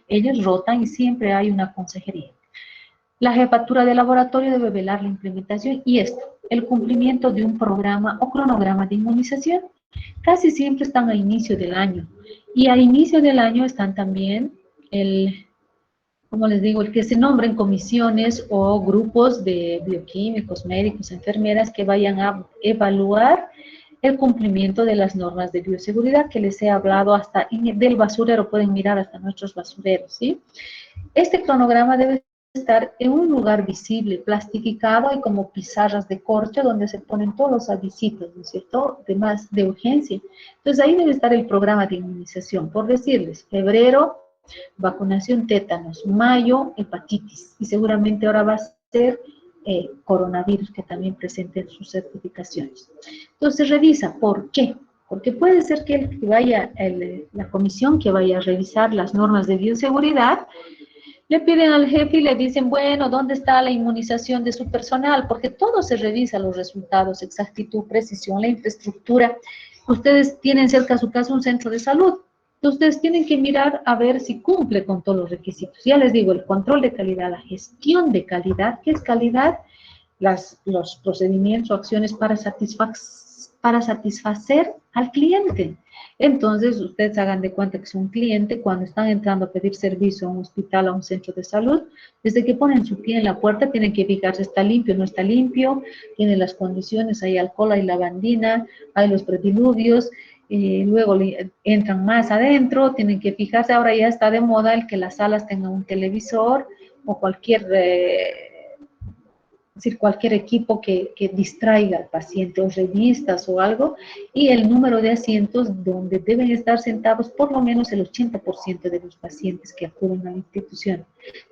ellos rotan y siempre hay una consejería. La jefatura de laboratorio debe velar la implementación y esto, el cumplimiento de un programa o cronograma de inmunización. Casi siempre están a inicio del año. Y a inicio del año están también como les digo, el que se nombren comisiones o grupos de bioquímicos, médicos, enfermeras que vayan a evaluar el cumplimiento de las normas de bioseguridad que les he hablado hasta del basurero, pueden mirar hasta nuestros basureros, ¿sí? Este cronograma debe estar en un lugar visible, plastificado y como pizarras de corcho donde se ponen todos los avisitos, ¿no es cierto?, de urgencia. Entonces ahí debe estar el programa de inmunización, por decirles, febrero, vacunación tétanos, mayo, hepatitis, y seguramente ahora va a ser coronavirus, que también presenten sus certificaciones. Entonces revisa, ¿por qué? Porque puede ser que el que vaya, la comisión que vaya a revisar las normas de bioseguridad, le piden al jefe y le dicen, bueno, ¿dónde está la inmunización de su personal? Porque todo se revisa, los resultados, exactitud, precisión, la infraestructura. Ustedes tienen cerca a su casa un centro de salud. Ustedes tienen que mirar a ver si cumple con todos los requisitos. Ya les digo, el control de calidad, la gestión de calidad. ¿Qué es calidad? Los procedimientos o acciones para para satisfacer al cliente. Entonces, ustedes hagan de cuenta que es un cliente cuando están entrando a pedir servicio a un hospital, a un centro de salud, desde que ponen su pie en la puerta tienen que fijarse, está limpio, no está limpio, tiene las condiciones, hay alcohol, hay lavandina, hay los prediluvios, luego entran más adentro, tienen que fijarse, ahora ya está de moda el que las salas tengan un televisor o cualquier es decir, cualquier equipo que distraiga al paciente, o revistas o algo, y el número de asientos donde deben estar sentados por lo menos el 80% de los pacientes que acuden a la institución.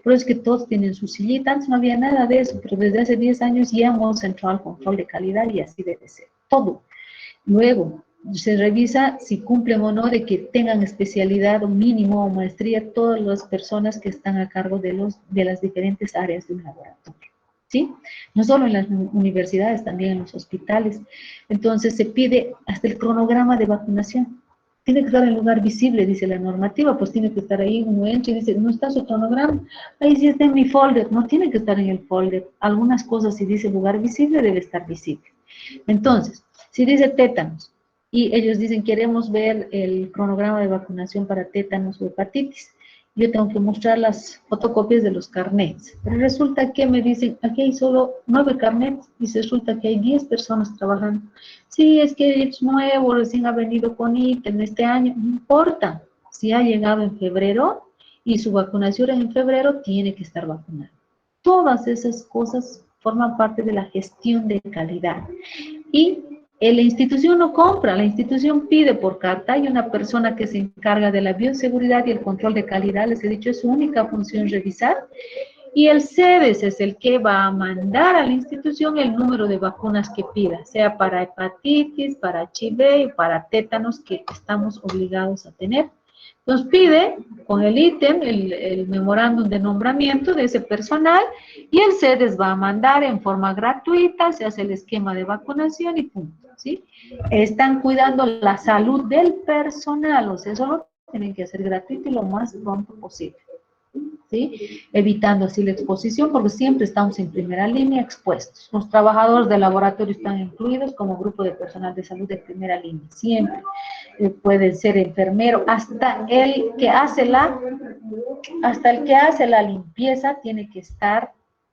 Por eso es que todos tienen su sillita, antes no había nada de eso, pero desde hace 10 años ya hemos entrado al control de calidad y así debe ser, todo. Luego, se revisa si cumplen o no de que tengan especialidad o mínimo o maestría todas las personas que están a cargo de las diferentes áreas de un laboratorio. ¿Sí? No solo en las universidades, también en los hospitales. Entonces se pide hasta el cronograma de vacunación. Tiene que estar en lugar visible, dice la normativa, pues tiene que estar ahí, uno entra y dice, no está su cronograma, ahí sí está en mi folder, no tiene que estar en el folder. Algunas cosas, si dice lugar visible, debe estar visible. Entonces, si dice tétanos, y ellos dicen, queremos ver el cronograma de vacunación para tétanos o hepatitis, yo tengo que mostrar las fotocopias de los carnets. Pero resulta que me dicen, aquí hay solo 9 carnets y resulta que hay 10 personas trabajando. Sí, es que es nuevo, recién ha venido con ítem este año. No importa, si ha llegado en febrero y su vacunación es en febrero, tiene que estar vacunado. Todas esas cosas forman parte de la gestión de calidad. Y la institución no compra, la institución pide por carta. Hay una persona que se encarga de la bioseguridad y el control de calidad, les he dicho, es su única función revisar. Y el CEDES es el que va a mandar a la institución el número de vacunas que pida, sea para hepatitis, para HIV, para tétanos que estamos obligados a tener. Nos pide con el ítem, el memorándum de nombramiento de ese personal y el CEDES va a mandar en forma gratuita, se hace el esquema de vacunación y punto, ¿sí? Están cuidando la salud del personal, o sea, eso lo tienen que hacer gratuito y lo más pronto posible, ¿sí? Evitando así la exposición, porque siempre estamos en primera línea expuestos. Los trabajadores del laboratorio están incluidos como grupo de personal de salud de primera línea, siempre. Puede ser enfermero, hasta el que hace la limpieza tiene que estar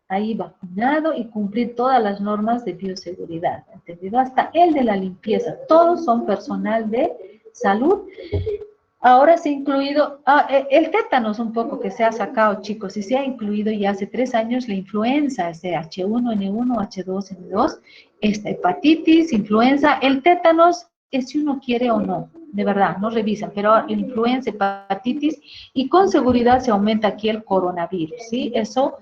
ahí vacunado y cumplir todas las normas de bioseguridad, ¿entendido? Hasta el de la limpieza, todos son personal de salud. Ahora se ha incluido, el tétanos un poco que se ha sacado, chicos, y se ha incluido ya hace 3 años la influenza, ese H1N1, H2N2, esta hepatitis, influenza, el tétanos es si uno quiere o no, de verdad, no revisan, pero la influenza, hepatitis, y con seguridad se aumenta aquí el coronavirus, ¿sí? Eso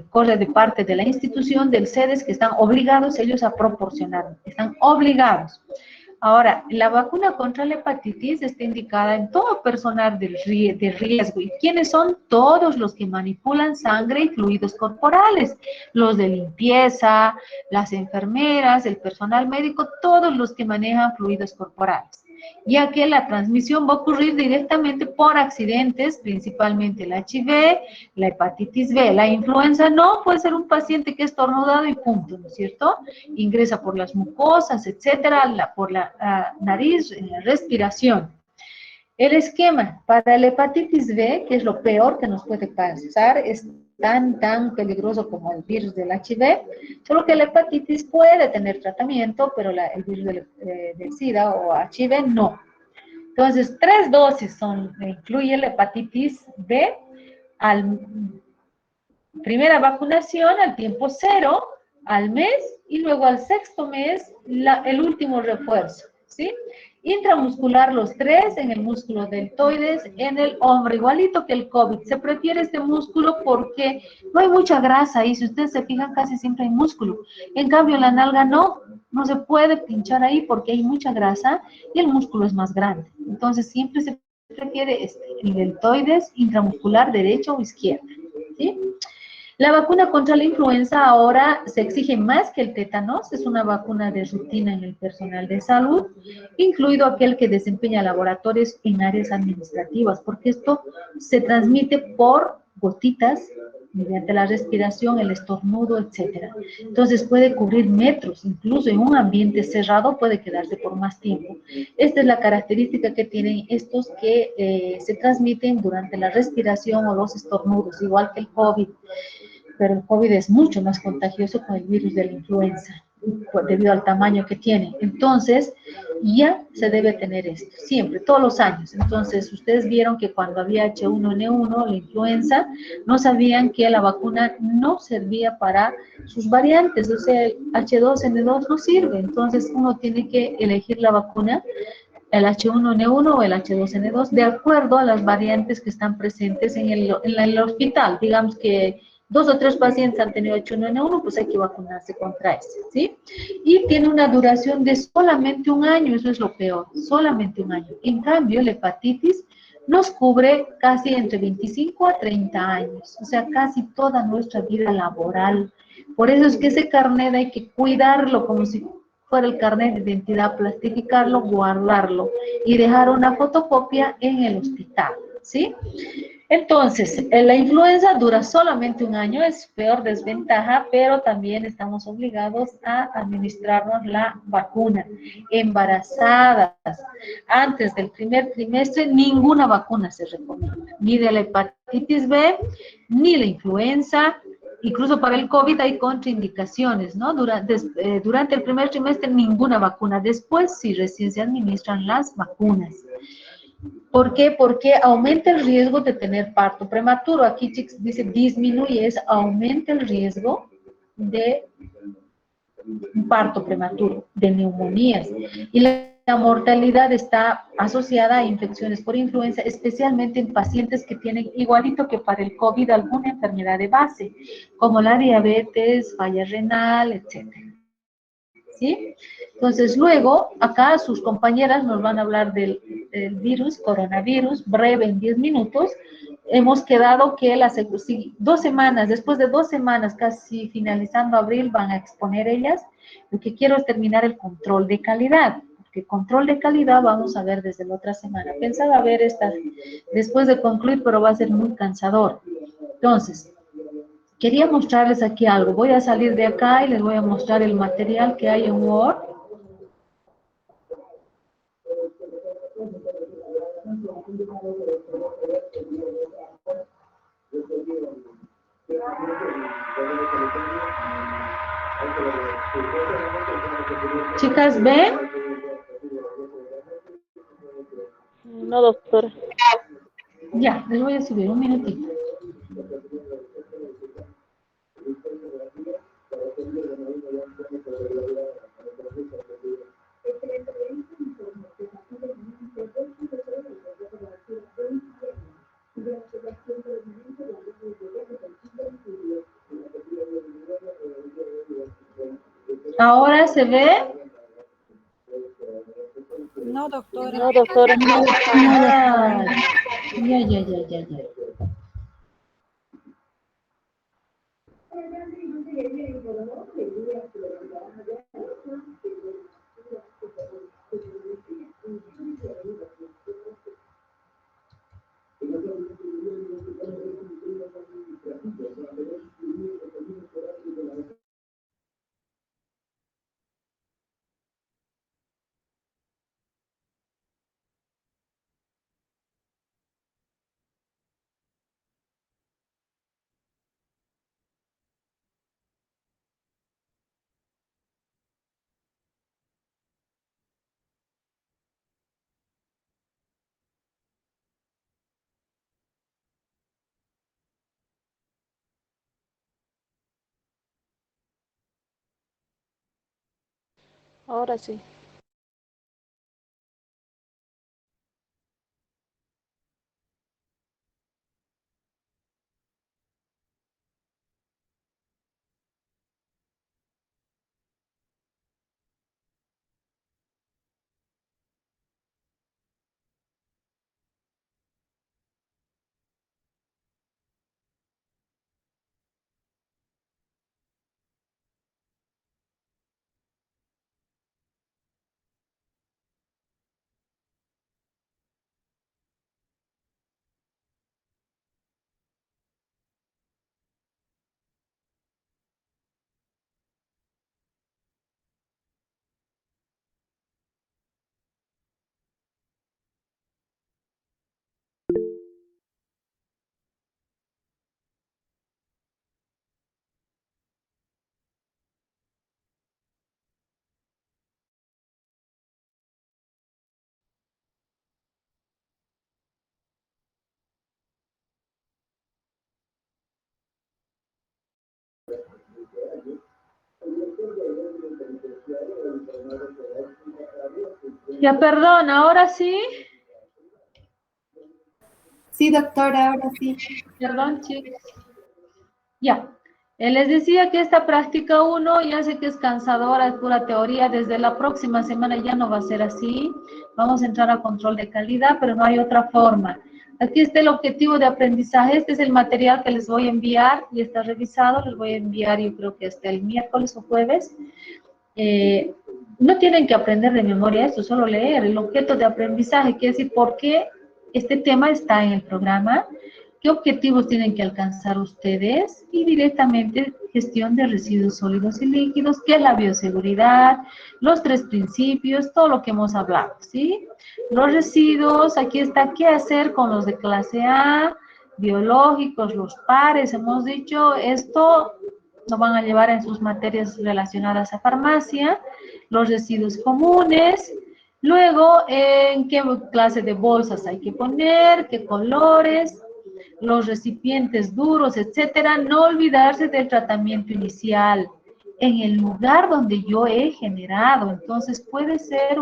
corre de parte de la institución, del CEDES, que están obligados ellos a proporcionar, están obligados. Ahora, la vacuna contra la hepatitis está indicada en todo personal de riesgo. ¿Y quiénes son? Todos los que manipulan sangre y fluidos corporales. Los de limpieza, las enfermeras, el personal médico, todos los que manejan fluidos corporales. Ya que la transmisión va a ocurrir directamente por accidentes, principalmente el HIV, la hepatitis B. La influenza no, puede ser un paciente que es estornudado y punto, ¿no es cierto? Ingresa por las mucosas, etcétera, por la nariz, respiración. El esquema para la hepatitis B, que es lo peor que nos puede pasar, es tan peligroso como el virus del HIV, solo que la hepatitis puede tener tratamiento, pero el virus del SIDA o HIV no. Entonces, 3 dosis incluye la hepatitis B, primera vacunación al tiempo 0, al mes, y luego al 6º mes, el último refuerzo, ¿sí? Intramuscular los 3, en el músculo deltoides, en el hombro, igualito que el COVID. Se prefiere este músculo porque no hay mucha grasa ahí, si ustedes se fijan casi siempre hay músculo. En cambio la nalga no se puede pinchar ahí porque hay mucha grasa y el músculo es más grande. Entonces siempre se prefiere el deltoides intramuscular derecho o izquierda, ¿sí? La vacuna contra la influenza ahora se exige más que el tétanos, es una vacuna de rutina en el personal de salud, incluido aquel que desempeña laboratorios en áreas administrativas, porque esto se transmite por gotitas mediante la respiración, el estornudo, etcétera. Entonces puede cubrir metros, incluso en un ambiente cerrado puede quedarse por más tiempo. Esta es la característica que tienen estos que se transmiten durante la respiración o los estornudos, igual que el COVID, pero el COVID es mucho más contagioso con el virus de la influenza, debido al tamaño que tiene. Entonces, ya se debe tener esto, siempre, todos los años. Entonces, ustedes vieron que cuando había H1N1, la influenza, no sabían que la vacuna no servía para sus variantes, o sea, el H2N2 no sirve. Entonces, uno tiene que elegir la vacuna, el H1N1 o el H2N2, de acuerdo a las variantes que están presentes en el hospital. Digamos que 2 o 3 pacientes han tenido H1N1, pues hay que vacunarse contra ese, ¿sí? Y tiene una duración de solamente un año, eso es lo peor, solamente un año. En cambio, la hepatitis nos cubre casi entre 25 a 30 años, o sea, casi toda nuestra vida laboral. Por eso es que ese carnet hay que cuidarlo como si fuera el carnet de identidad, plastificarlo, guardarlo y dejar una fotocopia en el hospital, ¿sí? Entonces, la influenza dura solamente un año, es peor desventaja, pero también estamos obligados a administrarnos la vacuna. Embarazadas, antes del primer trimestre, ninguna vacuna se recomienda, ni de la hepatitis B, ni la influenza. Incluso para el COVID hay contraindicaciones, ¿no? Durante el primer trimestre ninguna vacuna, después sí recién se administran las vacunas. ¿Por qué? Porque aumenta el riesgo de tener parto prematuro. Aquí dice disminuye, es aumenta el riesgo de un parto prematuro, de neumonías. Y la mortalidad está asociada a infecciones por influenza, especialmente en pacientes que tienen, igualito que para el COVID, alguna enfermedad de base, como la diabetes, falla renal, etcétera. ¿Sí? Entonces, luego, acá sus compañeras nos van a hablar del virus, coronavirus, breve en 10 minutos. Hemos quedado que si 2 semanas, después de 2 semanas, casi finalizando abril, van a exponer ellas. Lo que quiero es terminar el control de calidad, porque control de calidad vamos a ver desde la otra semana. Pensaba ver esta después de concluir, pero va a ser muy cansador. Entonces, quería mostrarles aquí algo. Voy a salir de acá y les voy a mostrar el material que hay en Word. Chicas, ¿ven? No, doctora. Ya, les voy a subir un minutito. ¿Ahora se ve? No, doctora. No, doctora. Ah, ya. Ahora sí. Ya, perdón, ahora sí. Sí, doctora, ahora sí. Perdón, chicos. Ya. Les decía que esta práctica 1 ya sé que es cansadora, es pura teoría. Desde la próxima semana ya no va a ser así. Vamos a entrar a control de calidad, pero no hay otra forma. Aquí está el objetivo de aprendizaje. Este es el material que les voy a enviar y está revisado. Les voy a enviar, yo creo que hasta el miércoles o jueves. No tienen que aprender de memoria esto, solo leer. El objeto de aprendizaje quiere decir por qué este tema está en el programa, qué objetivos tienen que alcanzar ustedes y directamente gestión de residuos sólidos y líquidos, qué es la bioseguridad, los 3 principios, todo lo que hemos hablado, ¿sí? Los residuos, aquí está qué hacer con los de clase A, biológicos, los pares, hemos dicho, esto lo van a llevar en sus materias relacionadas a farmacia, los residuos comunes, luego en qué clase de bolsas hay que poner, qué colores, los recipientes duros, etcétera. No olvidarse del tratamiento inicial en el lugar donde yo he generado. Entonces puede ser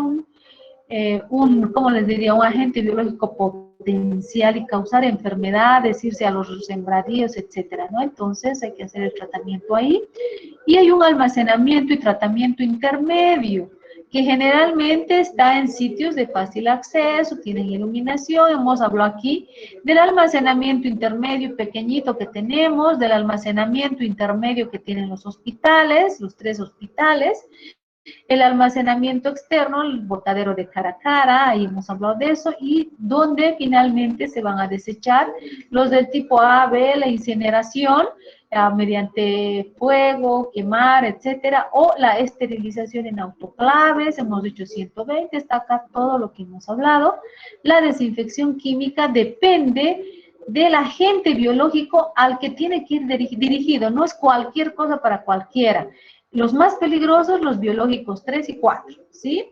¿cómo les diría? Un agente biológico potencial y causar enfermedades, irse a los sembradíos, etcétera, ¿no? Entonces hay que hacer el tratamiento ahí. Y hay un almacenamiento y tratamiento intermedio, que generalmente está en sitios de fácil acceso, tienen iluminación. Hemos hablado aquí del almacenamiento intermedio pequeñito que tenemos, del almacenamiento intermedio que tienen los hospitales, los 3 hospitales, el almacenamiento externo, el botadero de cara a cara, ahí hemos hablado de eso, y donde finalmente se van a desechar los del tipo A, B, la incineración, mediante fuego, quemar, etcétera, o la esterilización en autoclaves, hemos dicho 120, está acá todo lo que hemos hablado. La desinfección química depende del agente biológico al que tiene que ir dirigido, no es cualquier cosa para cualquiera. Los más peligrosos, los biológicos 3 y 4, ¿sí?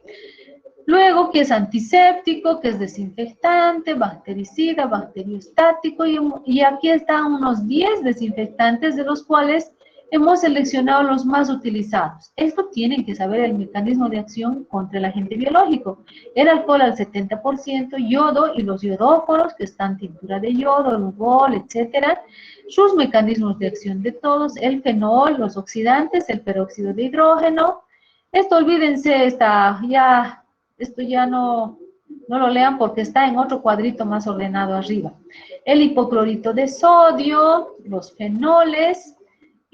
Luego, que es antiséptico, que es desinfectante, bactericida, bacteriostático, y aquí están unos 10 desinfectantes, de los cuales hemos seleccionado los más utilizados. Esto tienen que saber el mecanismo de acción contra el agente biológico. El alcohol al 70%, yodo y los iodóforos, que están tintura de yodo, lugol, etcétera. Sus mecanismos de acción de todos, el fenol, los oxidantes, el peróxido de hidrógeno. Esto olvídense, esto ya no lo lean porque está en otro cuadrito más ordenado arriba. El hipoclorito de sodio, los fenoles,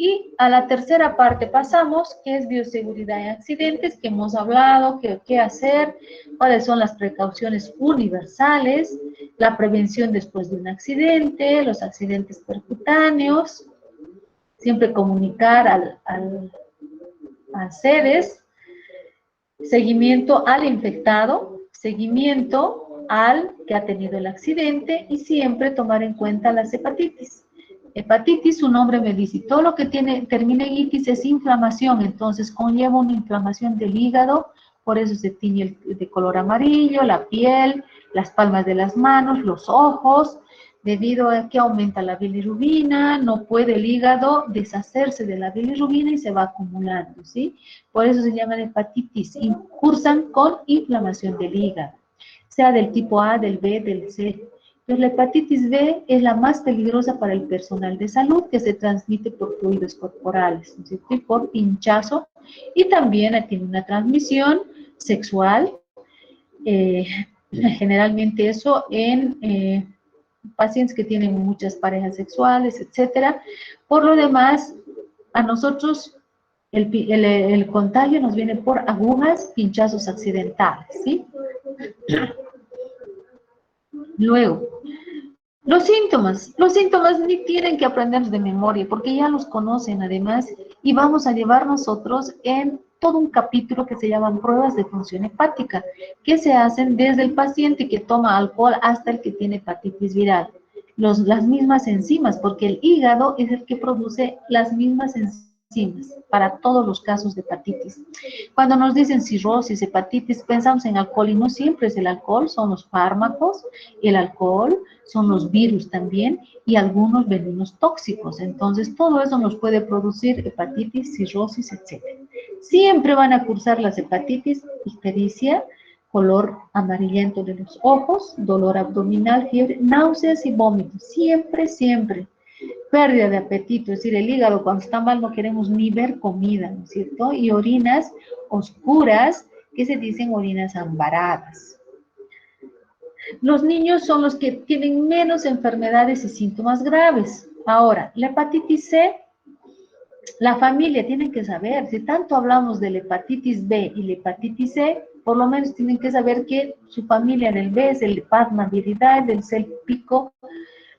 y a la tercera parte pasamos, que es bioseguridad en accidentes, que hemos hablado, qué hacer, cuáles son las precauciones universales, la prevención después de un accidente, los accidentes percutáneos, siempre comunicar al sedes, seguimiento al infectado, seguimiento al que ha tenido el accidente y siempre tomar en cuenta las hepatitis. Hepatitis, su nombre me dice, todo lo que termina en itis es inflamación, entonces conlleva una inflamación del hígado, por eso se tiñe de color amarillo, la piel, las palmas de las manos, los ojos, debido a que aumenta la bilirrubina, no puede el hígado deshacerse de la bilirrubina y se va acumulando, ¿sí? Por eso se llaman hepatitis, cursan con inflamación del hígado, sea del tipo A, del B, del C. Entonces, la hepatitis B es la más peligrosa para el personal de salud, que se transmite por fluidos corporales, ¿no es cierto? Y por pinchazo, y también tiene una transmisión sexual, generalmente eso en pacientes que tienen muchas parejas sexuales, etcétera. Por lo demás, a nosotros el contagio nos viene por agujas, pinchazos accidentales, ¿sí? Luego, los síntomas ni tienen que aprender de memoria, porque ya los conocen además, y vamos a llevar nosotros en todo un capítulo que se llaman pruebas de función hepática, que se hacen desde el paciente que toma alcohol hasta el que tiene hepatitis viral. Las mismas enzimas, porque el hígado es el que produce las mismas enzimas para todos los casos de hepatitis. Cuando nos dicen cirrosis, hepatitis, pensamos en alcohol y no siempre es el alcohol, son los fármacos, el alcohol, son los virus también y algunos venenos tóxicos. Entonces, todo eso nos puede producir hepatitis, cirrosis, etc. Siempre van a cursar las hepatitis, ictericia, color amarillento de los ojos, dolor abdominal, fiebre, náuseas y vómitos. Siempre, siempre. Pérdida de apetito, es decir, el hígado cuando está mal no queremos ni ver comida, ¿no es cierto? Y orinas oscuras, que se dicen orinas ambaradas. Los niños son los que tienen menos enfermedades y síntomas graves. Ahora, la hepatitis C, la familia tiene que saber, si tanto hablamos de la hepatitis B y la hepatitis C, por lo menos tienen que saber que su familia en el B es el Plasmaviridae, del C el pico,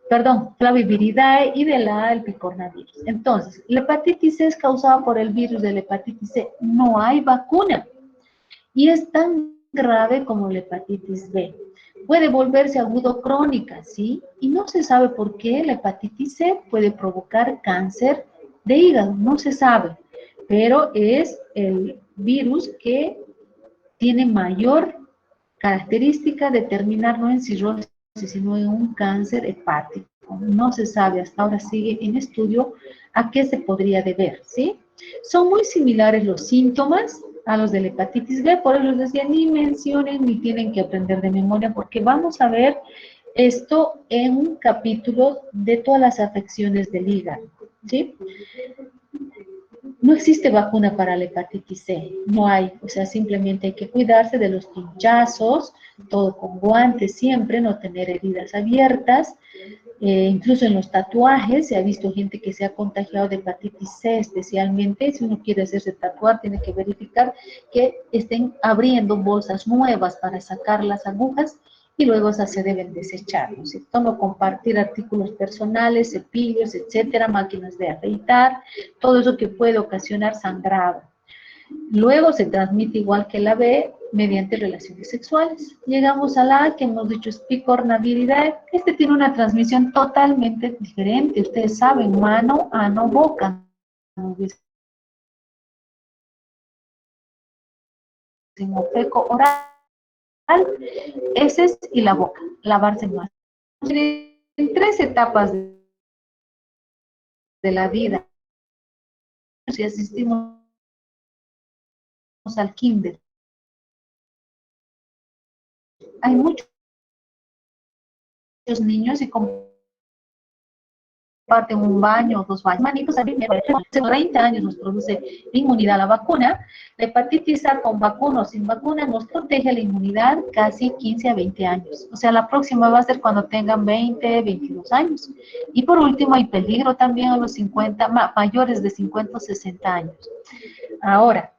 perdón, Flaviviridae y de la A el picornavirus. Entonces, la hepatitis C es causada por el virus de la hepatitis C. No hay vacuna y es tan grave como la hepatitis B. Puede volverse agudo crónica, ¿sí? Y no se sabe por qué la hepatitis C puede provocar cáncer de hígado, no se sabe, pero es el virus que tiene mayor característica de terminar no en cirrosis, sino en un cáncer hepático. No se sabe, hasta ahora sigue en estudio a qué se podría deber, ¿sí? Son muy similares los síntomas a los de la hepatitis B, por eso les decía, ni mencionen ni tienen que aprender de memoria, porque vamos a ver esto en un capítulo de todas las afecciones del hígado, ¿sí? No existe vacuna para la hepatitis C, no hay, o sea, simplemente hay que cuidarse de los pinchazos, todo con guantes siempre, no tener heridas abiertas, incluso en los tatuajes se ha visto gente que se ha contagiado de hepatitis C especialmente, si uno quiere hacerse tatuar tiene que verificar que estén abriendo bolsas nuevas para sacar las agujas y luego esas se deben desechar, ¿no es cierto? No compartir artículos personales, cepillos, etcétera, máquinas de afeitar, todo eso que puede ocasionar sangrado. Luego se transmite igual que la B mediante relaciones sexuales. Llegamos a la A, que hemos dicho es picornaviridae. Este tiene una transmisión totalmente diferente. Ustedes saben, mano, ano, boca. Seco, oral, heces y la boca. Lavarse más. En 3 etapas de la vida, si asistimos al kinder, hay muchos niños y comparten un baño o 2 baños. Manitos, hace 30 años nos produce inmunidad a la vacuna. La hepatitis A con vacuna o sin vacuna nos protege la inmunidad casi 15 a 20 años. O sea, la próxima va a ser cuando tengan 20, 22 años. Y por último, hay peligro también a los 50, mayores de 50 o 60 años. Ahora,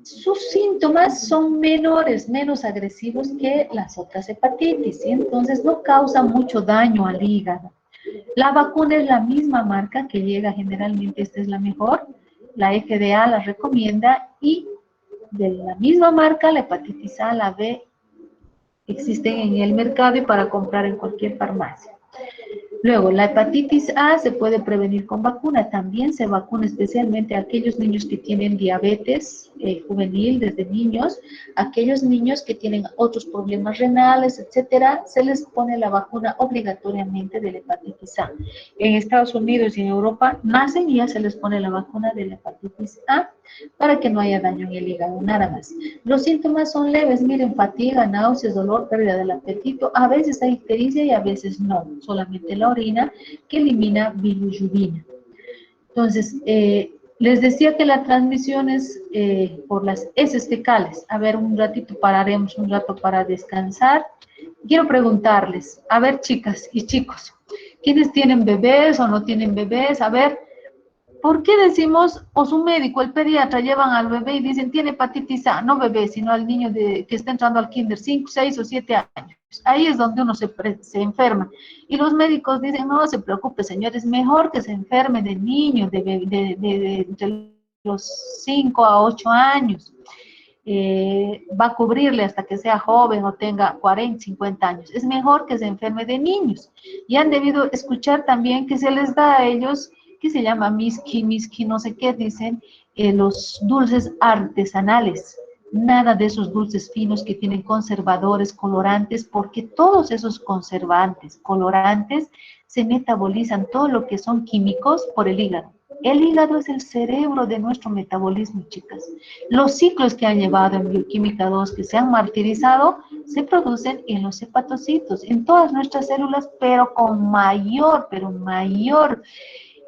sus síntomas son menores, menos agresivos que las otras hepatitis, ¿sí? Entonces no causa mucho daño al hígado. La vacuna es la misma marca que llega generalmente, esta es la mejor, la FDA la recomienda y de la misma marca, la hepatitis A, la B, existen en el mercado y para comprar en cualquier farmacia. Luego, la hepatitis A se puede prevenir con vacuna. También se vacuna especialmente a aquellos niños que tienen diabetes juvenil desde niños, aquellos niños que tienen otros problemas renales, etcétera, se les pone la vacuna obligatoriamente de la hepatitis A. En Estados Unidos y en Europa nacen y ya se les pone la vacuna de la hepatitis A para que no haya daño en el hígado, nada más. Los síntomas son leves, miren, fatiga, náuseas, dolor, pérdida del apetito, a veces hay ictericia y a veces no, solamente la orina que elimina bilirrubina. Entonces, les decía que la transmisión es por las heces fecales. A ver, un ratito pararemos, un rato para descansar. Quiero preguntarles, a ver, chicas y chicos, ¿quiénes tienen bebés o no tienen bebés? A ver, ¿por qué decimos, o su médico, el pediatra, llevan al bebé y dicen, tiene hepatitis A? No bebé, sino al niño que está entrando al kinder, 5, 6 o 7 años. Ahí es donde uno se enferma. Y los médicos dicen, no se preocupe, señor, es mejor que se enferme de niño, de los 5 a 8 años. Va a cubrirle hasta que sea joven o tenga 40, 50 años. Es mejor que se enferme de niños. Y han debido escuchar también que se les da a ellos, que se llama miski, no sé qué, dicen, los dulces artesanales. Nada de esos dulces finos que tienen conservadores, colorantes, porque todos esos conservantes, colorantes, se metabolizan todo lo que son químicos por el hígado. El hígado es el cerebro de nuestro metabolismo, chicas. Los ciclos que han llevado en bioquímica 2, que se han martirizado, se producen en los hepatocitos, en todas nuestras células, pero con mayor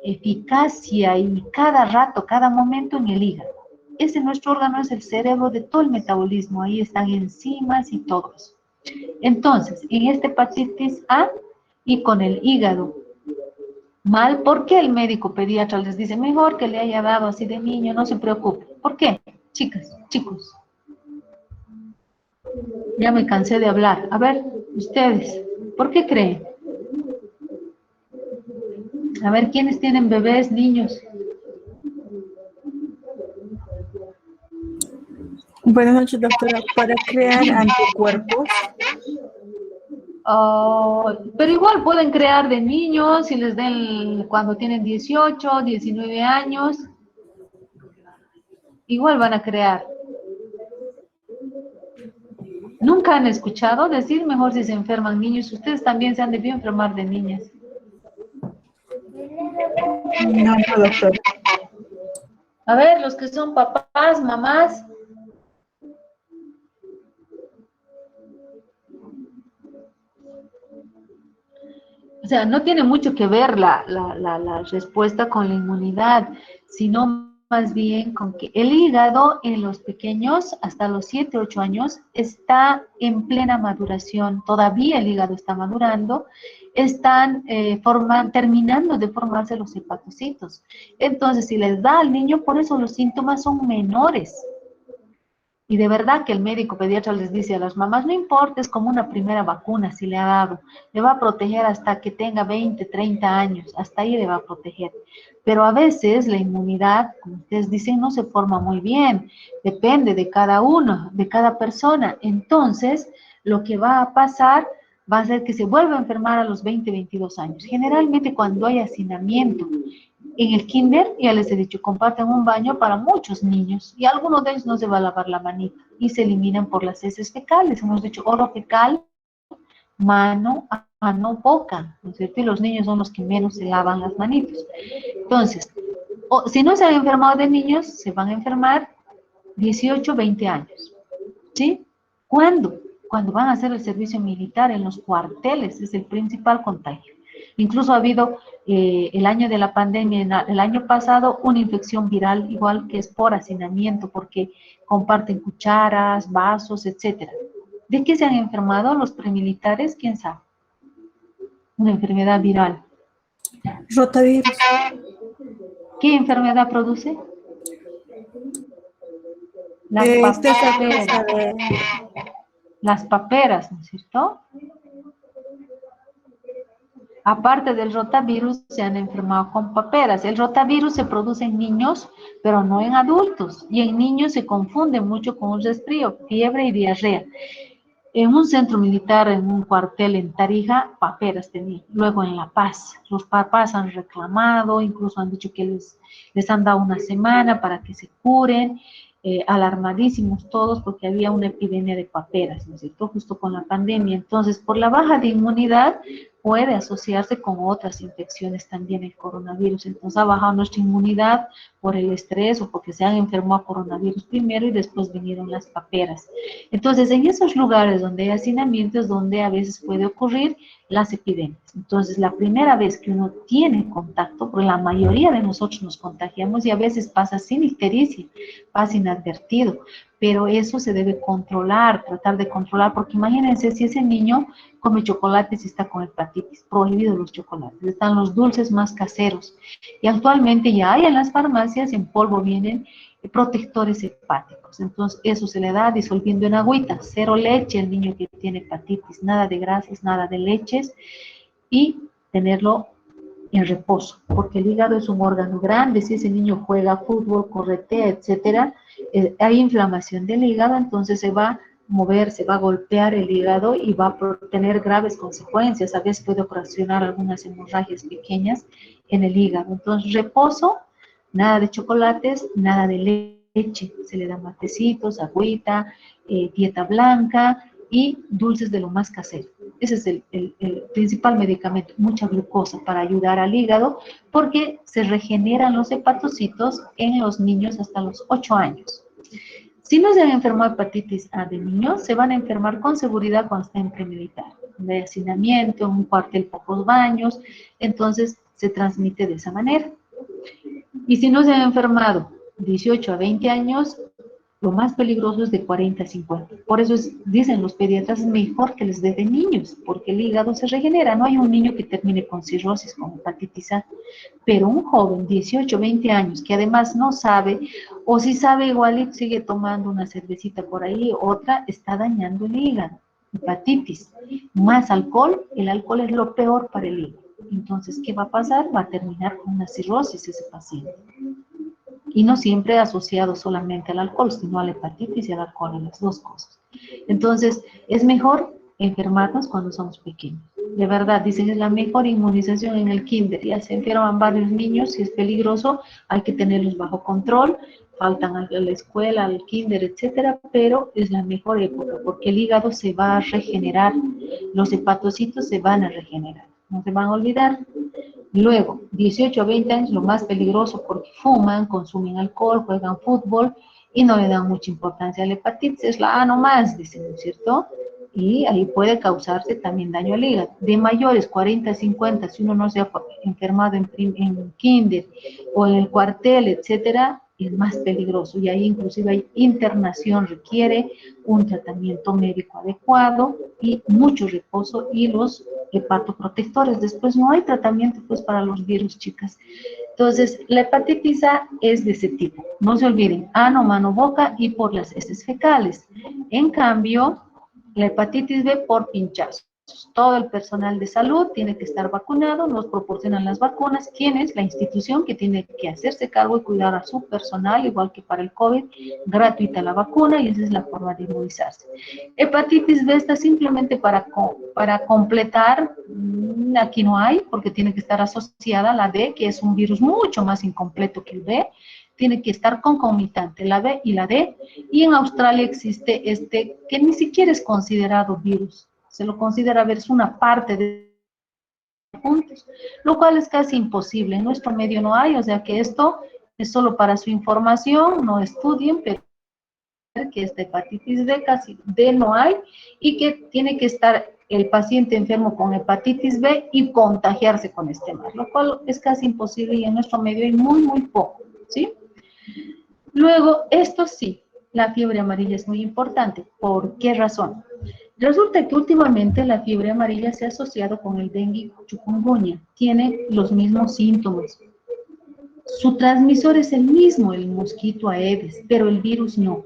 eficacia y cada rato, cada momento en el hígado. Ese nuestro órgano es el cerebro de todo el metabolismo, ahí están enzimas y todo eso. Entonces, en esta hepatitis A y con el hígado mal, ¿por qué el médico pediatra les dice mejor que le haya dado así de niño, no se preocupe? ¿Por qué? Chicas, chicos, ya me cansé de hablar. A ver, ustedes, ¿por qué creen? A ver, ¿quiénes tienen bebés, niños? Buenas noches, doctora. Para crear anticuerpos. Pero igual pueden crear de niños, si les den cuando tienen 18, 19 años, igual van a crear. ¿Nunca han escuchado decir mejor si se enferman niños? Ustedes también se han debido enfermar de niñas. No, no, doctora. A ver, los que son papás, mamás. O sea, no tiene mucho que ver la respuesta con la inmunidad, sino más bien con que el hígado en los pequeños, hasta los 7, 8 años, está en plena maduración. Todavía el hígado está madurando, están terminando de formarse los hepatocitos. Entonces, si les da al niño, por eso los síntomas son menores. Y de verdad que el médico pediatra les dice a las mamás, no importa, es como una primera vacuna si le ha dado, le va a proteger hasta que tenga 20, 30 años, hasta ahí le va a proteger. Pero a veces la inmunidad, como ustedes dicen, no se forma muy bien, depende de cada uno, de cada persona. Entonces, lo que va a pasar va a ser que se vuelva a enfermar a los 20, 22 años. Generalmente cuando hay hacinamiento, en el kinder, ya les he dicho, comparten un baño para muchos niños y alguno de ellos no se va a lavar la manita y se eliminan por las heces fecales. Hemos dicho oro fecal, mano, boca, ¿no es cierto? Y los niños son los que menos se lavan las manitos. Entonces, si no se han enfermado de niños, se van a enfermar 18, 20 años. ¿Sí? ¿Cuándo? Cuando van a hacer el servicio militar en los cuarteles, es el principal contagio. Incluso ha habido el año de la pandemia, el año pasado, una infección viral, igual que es por hacinamiento, porque comparten cucharas, vasos, etc. ¿De qué se han enfermado los premilitares? ¿Quién sabe? Una enfermedad viral. Rotavirus. ¿Qué enfermedad produce? Las Esta es la paperas. cosa de... Las paperas, ¿no es cierto? Aparte del rotavirus, se han enfermado con paperas. El rotavirus se produce en niños, pero no en adultos. Y en niños se confunde mucho con un resfrío, fiebre y diarrea. En un centro militar, en un cuartel en Tarija, paperas tenían. Luego en La Paz, los papás han reclamado, incluso han dicho que les han dado una semana para que se curen. Alarmadísimos todos porque había una epidemia de paperas, ¿no es cierto? Justo con la pandemia. Entonces, por la baja de inmunidad, puede asociarse con otras infecciones también el coronavirus. Entonces, ha bajado nuestra inmunidad por el estrés o porque se han enfermado a coronavirus primero y después vinieron las paperas. Entonces, en esos lugares donde hay hacinamiento es donde a veces puede ocurrir las epidemias. Entonces, la primera vez que uno tiene contacto, porque la mayoría de nosotros nos contagiamos y a veces pasa sin ictericia, pasa inadvertido, pero eso se debe controlar, tratar de controlar, porque imagínense si ese niño come chocolates y está con hepatitis, prohibido los chocolates, están los dulces más caseros, y actualmente ya hay en las farmacias, en polvo vienen protectores hepáticos, entonces eso se le da disolviendo en agüita, cero leche al niño que tiene hepatitis, nada de grasas, nada de leches, y tenerlo en reposo, porque el hígado es un órgano grande, si ese niño juega fútbol, corretea, etcétera, hay inflamación del hígado, entonces se va a mover, se va a golpear el hígado y va a tener graves consecuencias, a veces puede ocasionar algunas hemorragias pequeñas en el hígado. Entonces, reposo, nada de chocolates, nada de leche, se le dan matecitos, agüita, dieta blanca, y dulces de lo más casero. Ese es el principal medicamento, mucha glucosa para ayudar al hígado, porque se regeneran los hepatocitos en los niños hasta los 8 años. Si no se han enfermado de hepatitis A de niños, se van a enfermar con seguridad cuando estén premeditar. De hacinamiento, un cuartel, pocos baños, entonces se transmite de esa manera. Y si no se han enfermado 18 a 20 años, lo más peligroso es de 40 a 50. Por eso dicen los pediatras, es mejor que les dé de niños, porque el hígado se regenera. No hay un niño que termine con cirrosis, con hepatitis A. Pero un joven, 18, 20 años, que además no sabe, o si sabe igual y sigue tomando una cervecita por ahí, otra, está dañando el hígado. Hepatitis, más alcohol, el alcohol es lo peor para el hígado. Entonces, ¿qué va a pasar? Va a terminar con una cirrosis ese paciente. Y no siempre asociado solamente al alcohol, sino a la hepatitis y al alcohol, a las dos cosas. Entonces, es mejor enfermarnos cuando somos pequeños. De verdad, dicen, es la mejor inmunización en el kinder. Ya se enferman varios niños, si es peligroso, hay que tenerlos bajo control, faltan a la escuela, al kinder, etcétera, pero es la mejor época, porque el hígado se va a regenerar, los hepatocitos se van a regenerar, no se van a olvidar. Luego, 18 a 20 años, lo más peligroso porque fuman, consumen alcohol, juegan fútbol y no le dan mucha importancia a la hepatitis. Es la A nomás, dicen, ¿no es cierto? Y ahí puede causarse también daño al hígado. De mayores, 40, 50, si uno no se ha enfermado en kinder o en el cuartel, etcétera, es más peligroso. Y ahí inclusive hay internación, requiere un tratamiento médico adecuado y mucho reposo y los hepatoprotectores. Después no hay tratamiento pues para los virus, chicas. Entonces, la hepatitis A es de ese tipo. No se olviden, ano, mano, boca y por las heces fecales. En cambio, la hepatitis B por pinchazos. Todo el personal de salud tiene que estar vacunado, nos proporcionan las vacunas. ¿Quién es? La institución que tiene que hacerse cargo y cuidar a su personal, igual que para el COVID, gratuita la vacuna y esa es la forma de inmunizarse. Hepatitis B está simplemente para completar, aquí no hay, porque tiene que estar asociada a la D, que es un virus mucho más incompleto que el B, tiene que estar concomitante, la B y la D, y en Australia existe este, que ni siquiera es considerado virus, se lo considera ver, es una parte de puntos, lo cual es casi imposible, en nuestro medio no hay, o sea que esto es solo para su información, no estudien, pero que esta hepatitis D casi D no hay, y que tiene que estar el paciente enfermo con hepatitis B y contagiarse con este mal, lo cual es casi imposible y en nuestro medio hay muy, muy poco, ¿sí? Luego, esto sí, la fiebre amarilla es muy importante. ¿Por qué razón? Resulta que últimamente la fiebre amarilla se ha asociado con el dengue y chikungunya. Tiene los mismos síntomas. Su transmisor es el mismo, el mosquito Aedes, pero el virus no.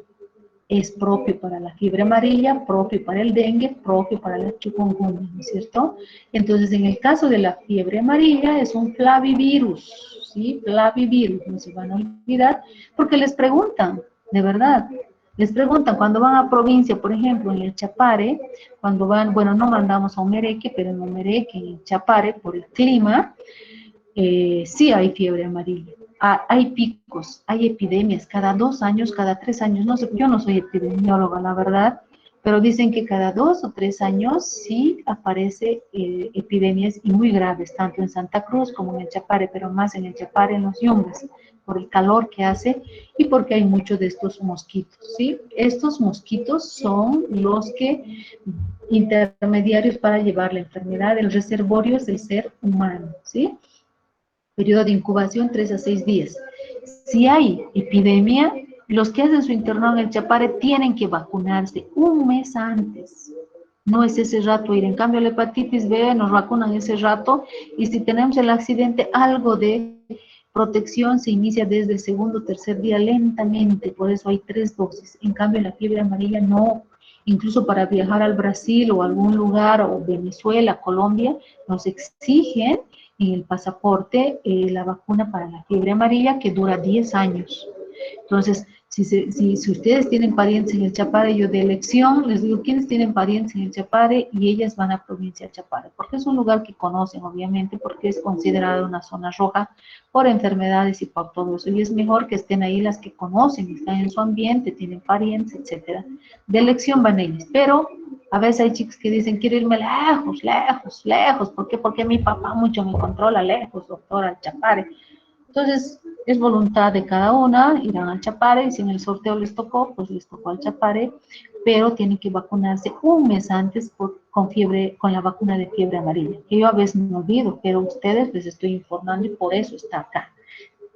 Es propio para la fiebre amarilla, propio para el dengue, propio para la chikungunya, ¿no es cierto? Entonces, en el caso de la fiebre amarilla, es un flavivirus, ¿sí? Flavivirus, no se van a olvidar, porque les preguntan, de verdad, les preguntan cuando van a provincia, por ejemplo, en el Chapare, cuando van, bueno, no mandamos a Omereque, pero en Omereque, en el Chapare, por el clima, sí hay fiebre amarilla. Hay picos, hay epidemias, cada 2 años, cada 3 años, no sé, yo no soy epidemióloga, la verdad, pero dicen que cada 2 o 3 años sí aparece epidemias y muy graves, tanto en Santa Cruz como en el Chapare, pero más en el Chapare, en los Yumbes, por el calor que hace y porque hay muchos de estos mosquitos, ¿sí? Estos mosquitos son los que intermediarios para llevar la enfermedad, el reservorio es del ser humano, ¿sí? Periodo de incubación 3 a 6 días. Si hay epidemia, los que hacen su internado en el Chapare tienen que vacunarse un mes antes. No es ese rato ir. En cambio, la hepatitis B nos vacunan ese rato y si tenemos el accidente, algo de protección se inicia desde el segundo o tercer día lentamente, por eso hay 3 dosis. En cambio, la fiebre amarilla no. Incluso para viajar al Brasil o a algún lugar, o Venezuela, Colombia, nos exigen en el pasaporte la vacuna para la fiebre amarilla que dura 10 años. Entonces, Si ustedes tienen parientes en el Chapare, yo de elección les digo quiénes tienen parientes en el Chapare y ellas van a provincia de Chapare, porque es un lugar que conocen obviamente, porque es considerada una zona roja por enfermedades y por todo eso, y es mejor que estén ahí las que conocen, están en su ambiente, tienen parientes, etcétera. De elección van ellas, pero a veces hay chicos que dicen, quiero irme lejos, lejos, lejos, ¿por qué? Porque mi papá mucho me controla, lejos, doctora, al Chapare. Entonces, es voluntad de cada una, irán al Chapare, y si en el sorteo les tocó, pues les tocó al Chapare, pero tienen que vacunarse un mes antes con la vacuna de fiebre amarilla, que yo a veces me olvido, pero ustedes les estoy informando y por eso está acá.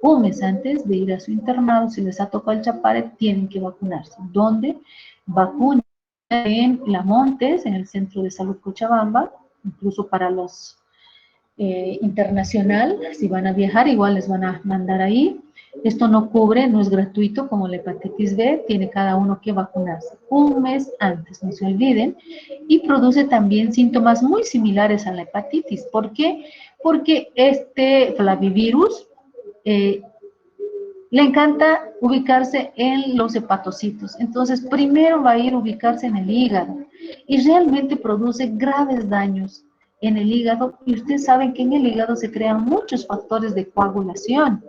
Un mes antes de ir a su internado, si les ha tocado el Chapare, tienen que vacunarse. ¿Dónde? Vacunan en La Montes, en el Centro de Salud Cochabamba, incluso para los internacional, si van a viajar, igual les van a mandar ahí. Esto no cubre, no es gratuito como la hepatitis B, tiene cada uno que vacunarse un mes antes, no se olviden, y produce también síntomas muy similares a la hepatitis. ¿Por qué? Porque este flavivirus le encanta ubicarse en los hepatocitos. Entonces, primero va a ir a ubicarse en el hígado y realmente produce graves daños en el hígado. Y ustedes saben que en el hígado se crean muchos factores de coagulación,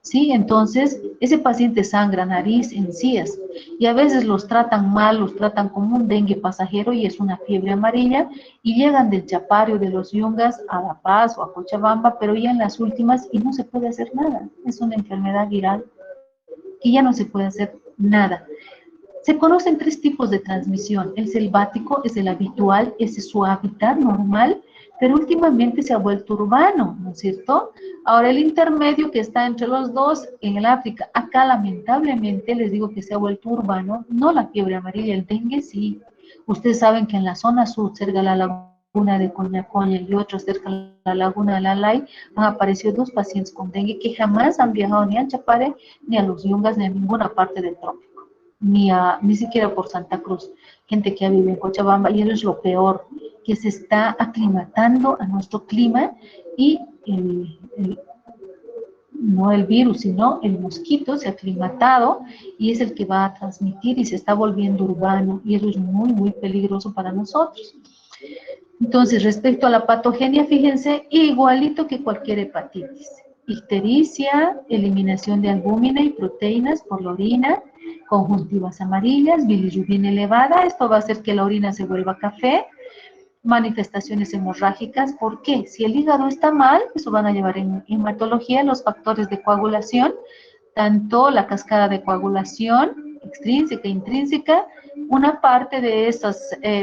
¿sí? Entonces, ese paciente sangra nariz, encías, y a veces los tratan mal, los tratan como un dengue pasajero y es una fiebre amarilla, y llegan del Chapare o de los Yungas a La Paz o a Cochabamba, pero ya en las últimas y no se puede hacer nada. Es una enfermedad viral y ya no se puede hacer nada. Se conocen 3 tipos de transmisión. El selvático es el habitual, ese es su hábitat normal, pero últimamente se ha vuelto urbano, ¿no es cierto? Ahora el intermedio que está entre los dos en el África, acá lamentablemente les digo que se ha vuelto urbano, no la fiebre amarilla, el dengue sí. Ustedes saben que en la zona sur, cerca de la laguna de Coñacoña y otros cerca de la laguna de Lalay, han aparecido 2 pacientes con dengue que jamás han viajado ni al Chapare, ni a los Yungas, ni a ninguna parte del trópico. Ni siquiera por Santa Cruz, gente que ha vivido en Cochabamba, y eso es lo peor, que se está aclimatando a nuestro clima y no el virus, sino el mosquito se ha aclimatado y es el que va a transmitir y se está volviendo urbano y eso es muy, muy peligroso para nosotros. Entonces, respecto a la patogenia, fíjense, igualito que cualquier hepatitis. Ictericia, eliminación de albúmina y proteínas por la orina, conjuntivas amarillas, bilirrubina elevada, esto va a hacer que la orina se vuelva café, manifestaciones hemorrágicas. ¿Por qué? Si el hígado está mal, eso van a llevar en hematología los factores de coagulación, tanto la cascada de coagulación extrínseca e intrínseca, una parte de esos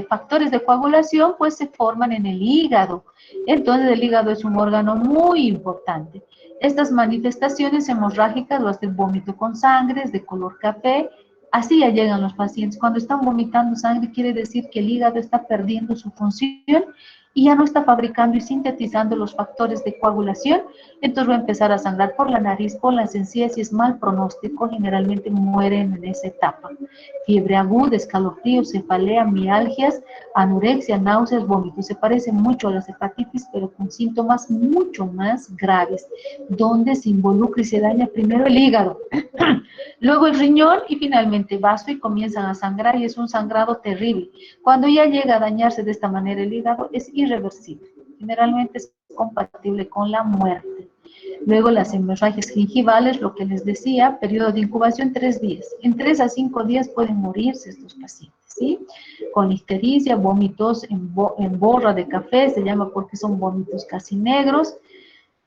factores de coagulación pues se forman en el hígado. Entonces el hígado es un órgano muy importante. Estas manifestaciones hemorrágicas lo hacen vómito con sangre, es de color café. Así ya llegan los pacientes. Cuando están vomitando sangre quiere decir que el hígado está perdiendo su función y ya no está fabricando y sintetizando los factores de coagulación, entonces va a empezar a sangrar por la nariz, por las encías y es mal pronóstico, generalmente mueren en esa etapa. Fiebre aguda, escalofríos, cefalea, mialgias, anorexia, náuseas, vómitos. Se parece mucho a las hepatitis, pero con síntomas mucho más graves, donde se involucra y se daña primero el hígado, luego el riñón y finalmente vaso y comienzan a sangrar y es un sangrado terrible. Cuando ya llega a dañarse de esta manera el hígado es irreversible. Generalmente es compatible con la muerte. Luego las hemorragias gingivales, lo que les decía, periodo de incubación 3 días. En 3 a 5 días pueden morirse estos pacientes, ¿sí? Con ictericia, vómitos en borra de café, se llama porque son vómitos casi negros,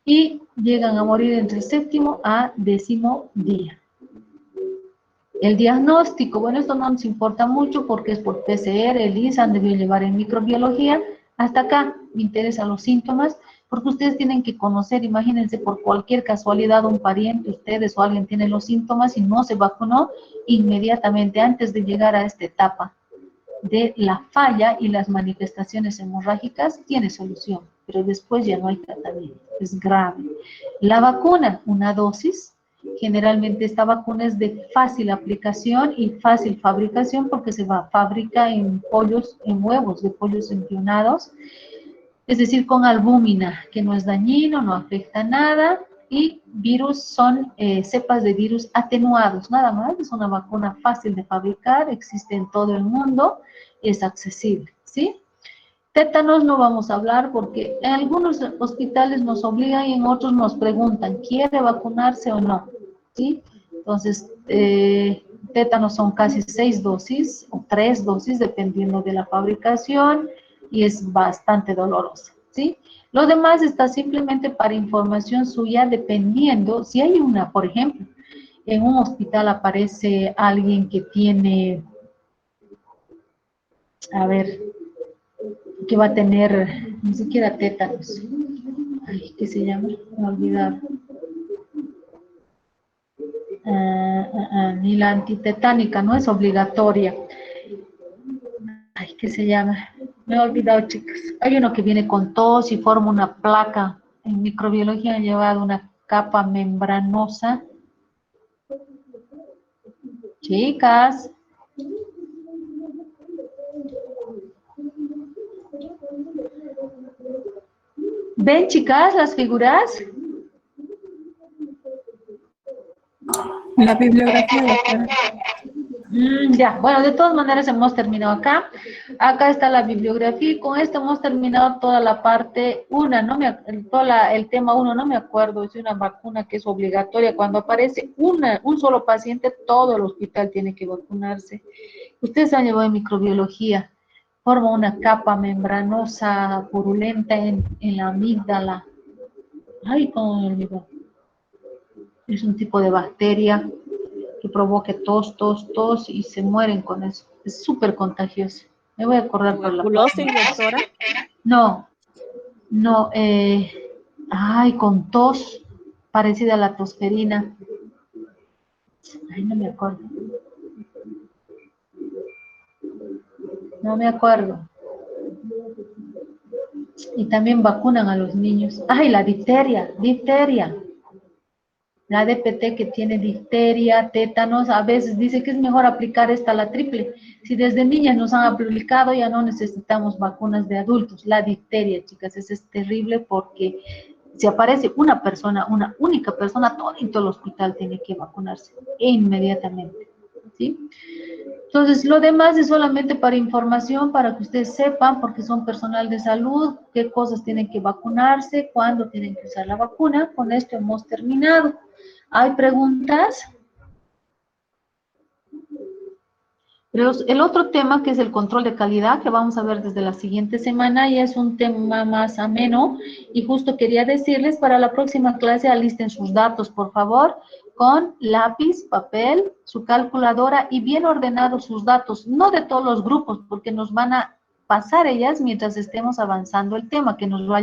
y llegan a morir entre el 7º a 10º día. El diagnóstico, bueno, esto no nos importa mucho porque es por PCR, ELISA, han debido llevar en microbiología. Hasta acá me interesan los síntomas, porque ustedes tienen que conocer, imagínense, por cualquier casualidad un pariente, ustedes o alguien tiene los síntomas y no se vacunó, inmediatamente antes de llegar a esta etapa de la falla y las manifestaciones hemorrágicas, tiene solución, pero después ya no hay tratamiento, es grave. La vacuna, una dosis. Generalmente esta vacuna es de fácil aplicación y fácil fabricación porque se fabrica en pollos, en huevos de pollos embrionados, es decir, con albúmina, que no es dañino, no afecta nada, y virus son cepas de virus atenuados, nada más. Es una vacuna fácil de fabricar, existe en todo el mundo, es accesible, ¿sí? Tétanos no vamos a hablar porque en algunos hospitales nos obligan y en otros nos preguntan, ¿quiere vacunarse o no? ¿Sí? Entonces, tétanos son casi 6 dosis o 3 dosis, dependiendo de la fabricación, y es bastante dolorosa, ¿sí? Lo demás está simplemente para información suya, dependiendo, si hay una, por ejemplo, en un hospital aparece alguien que tiene, a ver, que va a tener, ni siquiera tétanos, ay, ¿qué se llama? Me he olvidado. Ni la antitetánica, no es obligatoria. Ay, ¿qué se llama? Me he olvidado, chicas. Hay uno que viene con tos y forma una placa. En microbiología han llevado una capa membranosa. Chicas. ¿Ven, chicas, las figuras? La bibliografía, doctora. Ya, bueno, de todas maneras hemos terminado acá. Acá está la bibliografía y con esto hemos terminado toda la parte 1, el tema 1, no me acuerdo, es una vacuna que es obligatoria. Cuando aparece un solo paciente, todo el hospital tiene que vacunarse. Ustedes han llevado en microbiología, forma una capa membranosa purulenta en la amígdala. Ay, cómo me olvidó. Es un tipo de bacteria que provoque tos y se mueren con eso. Es súper contagioso. Me voy a acordar por la Tuberculosis, doctora. No, no, ay, con tos parecida a la tosferina. Ay, no me acuerdo. No me acuerdo. Y también vacunan a los niños. Ay, la difteria. La DPT que tiene difteria, tétanos, a veces dice que es mejor aplicar la triple. Si desde niñas nos han aplicado, ya no necesitamos vacunas de adultos. La difteria, chicas, esa es terrible porque si aparece una persona, una única persona, todo el hospital tiene que vacunarse inmediatamente, ¿sí? Entonces, lo demás es solamente para información, para que ustedes sepan, porque son personal de salud, qué cosas tienen que vacunarse, cuándo tienen que usar la vacuna. Con esto hemos terminado. ¿Hay preguntas? Pero el otro tema, que es el control de calidad, que vamos a ver desde la siguiente semana, y es un tema más ameno, y justo quería decirles, para la próxima clase alisten sus datos, por favor, con lápiz, papel, su calculadora, y bien ordenados sus datos, no de todos los grupos, porque nos van a pasar ellas mientras estemos avanzando el tema, que nos va a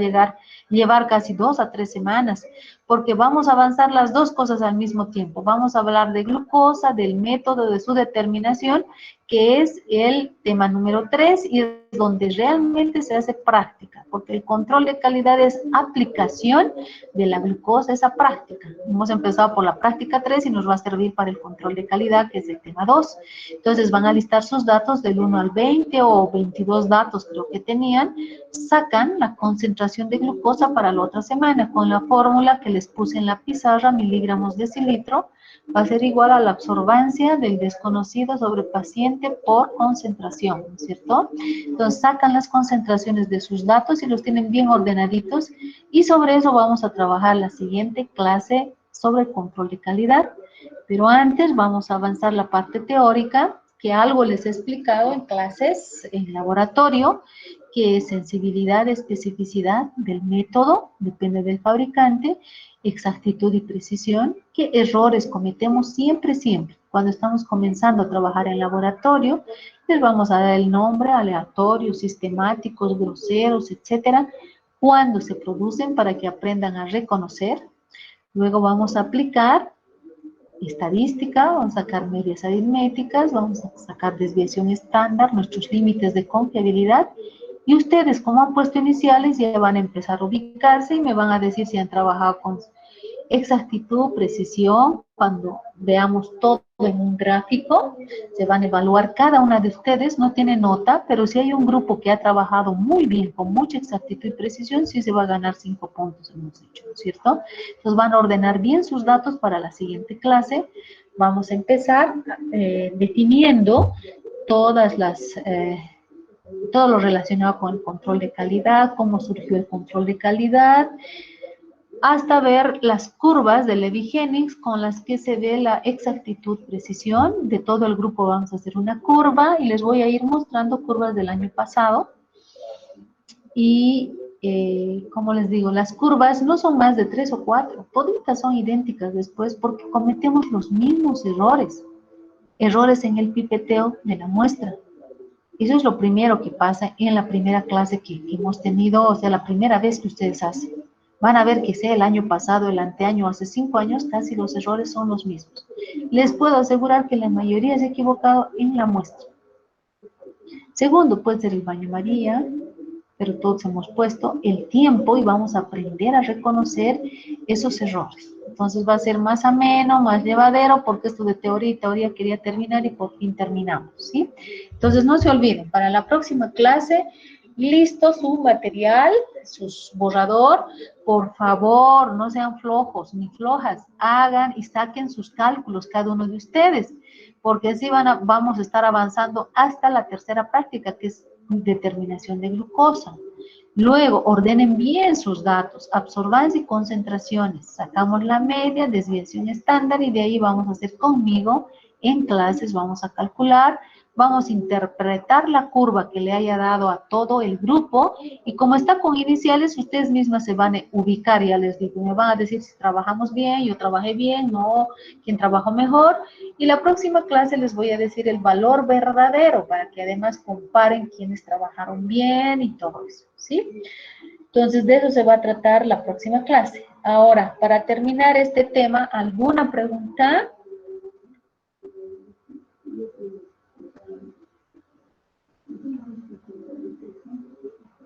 llevar casi 2 a 3 semanas, porque vamos a avanzar las dos cosas al mismo tiempo. Vamos a hablar de glucosa, del método de su determinación, que es el tema número 3 y es donde realmente se hace práctica, porque el control de calidad es aplicación de la glucosa, esa práctica. Hemos empezado por la práctica 3 y nos va a servir para el control de calidad, que es el tema 2. Entonces van a listar sus datos del 1 al 20 o 22 datos creo que tenían, sacan la concentración de glucosa para la otra semana con la fórmula que les puse en la pizarra, miligramos decilitro, va a ser igual a la absorbancia del desconocido sobre paciente por concentración, ¿no es cierto? Entonces sacan las concentraciones de sus datos y los tienen bien ordenaditos, y sobre eso vamos a trabajar la siguiente clase sobre control de calidad. Pero antes vamos a avanzar la parte teórica, que algo les he explicado en clases en laboratorio, que es sensibilidad, especificidad del método, depende del fabricante, exactitud y precisión, qué errores cometemos siempre, cuando estamos comenzando a trabajar en laboratorio. Les vamos a dar el nombre, aleatorios, sistemáticos, groseros, etcétera, cuando se producen para que aprendan a reconocer. Luego vamos a aplicar estadística, vamos a sacar medias aritméticas, vamos a sacar desviación estándar, nuestros límites de confiabilidad, y ustedes, como han puesto iniciales, ya van a empezar a ubicarse y me van a decir si han trabajado Exactitud, precisión, cuando veamos todo en un gráfico, se van a evaluar cada una de ustedes, no tiene nota, pero si hay un grupo que ha trabajado muy bien, con mucha exactitud y precisión, sí se va a ganar 5 puntos, hemos dicho, ¿no es cierto? Entonces van a ordenar bien sus datos para la siguiente clase. Vamos a empezar definiendo todas las... todo lo relacionado con el control de calidad, cómo surgió el control de calidad, hasta ver las curvas de Levi-Jennings con las que se ve la exactitud, precisión. De todo el grupo vamos a hacer una curva y les voy a ir mostrando curvas del año pasado. Y, como les digo, las curvas no son más de 3 o 4, toditas son idénticas después porque cometemos los mismos errores. Errores en el pipeteo de la muestra. Eso es lo primero que pasa en la primera clase que hemos tenido, o sea, la primera vez que ustedes hacen. Van a ver que sea el año pasado, el anteaño, hace 5 años, casi los errores son los mismos. Les puedo asegurar que la mayoría se ha equivocado en la muestra. Segundo, puede ser el baño María, pero todos hemos puesto el tiempo y vamos a aprender a reconocer esos errores. Entonces va a ser más ameno, más llevadero, porque esto de teoría y teoría quería terminar y por fin terminamos, ¿sí? Entonces no se olviden, para la próxima clase, listo su material, su borrador, por favor, no sean flojos ni flojas, hagan y saquen sus cálculos cada uno de ustedes, porque así vamos a estar avanzando hasta la tercera práctica, que es determinación de glucosa. Luego, ordenen bien sus datos, absorbancia y concentraciones. Sacamos la media, desviación estándar y de ahí vamos a hacer conmigo en clases, vamos a calcular, vamos a interpretar la curva que le haya dado a todo el grupo y como está con iniciales, ustedes mismas se van a ubicar, ya les digo, me van a decir si trabajamos bien, yo trabajé bien, no, quién trabajó mejor. Y la próxima clase les voy a decir el valor verdadero para que además comparen quiénes trabajaron bien y todo eso, ¿sí? Entonces, de eso se va a tratar la próxima clase. Ahora, para terminar este tema, ¿alguna pregunta?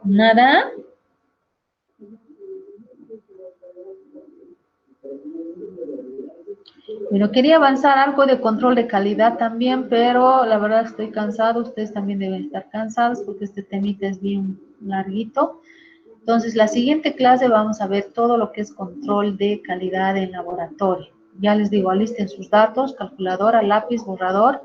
¿Nada? Bueno, quería avanzar algo de control de calidad también, pero la verdad estoy cansado, ustedes también deben estar cansados porque este temita es bien larguito. Entonces, la siguiente clase vamos a ver todo lo que es control de calidad en laboratorio. Ya les digo, alisten sus datos, calculadora, lápiz, borrador,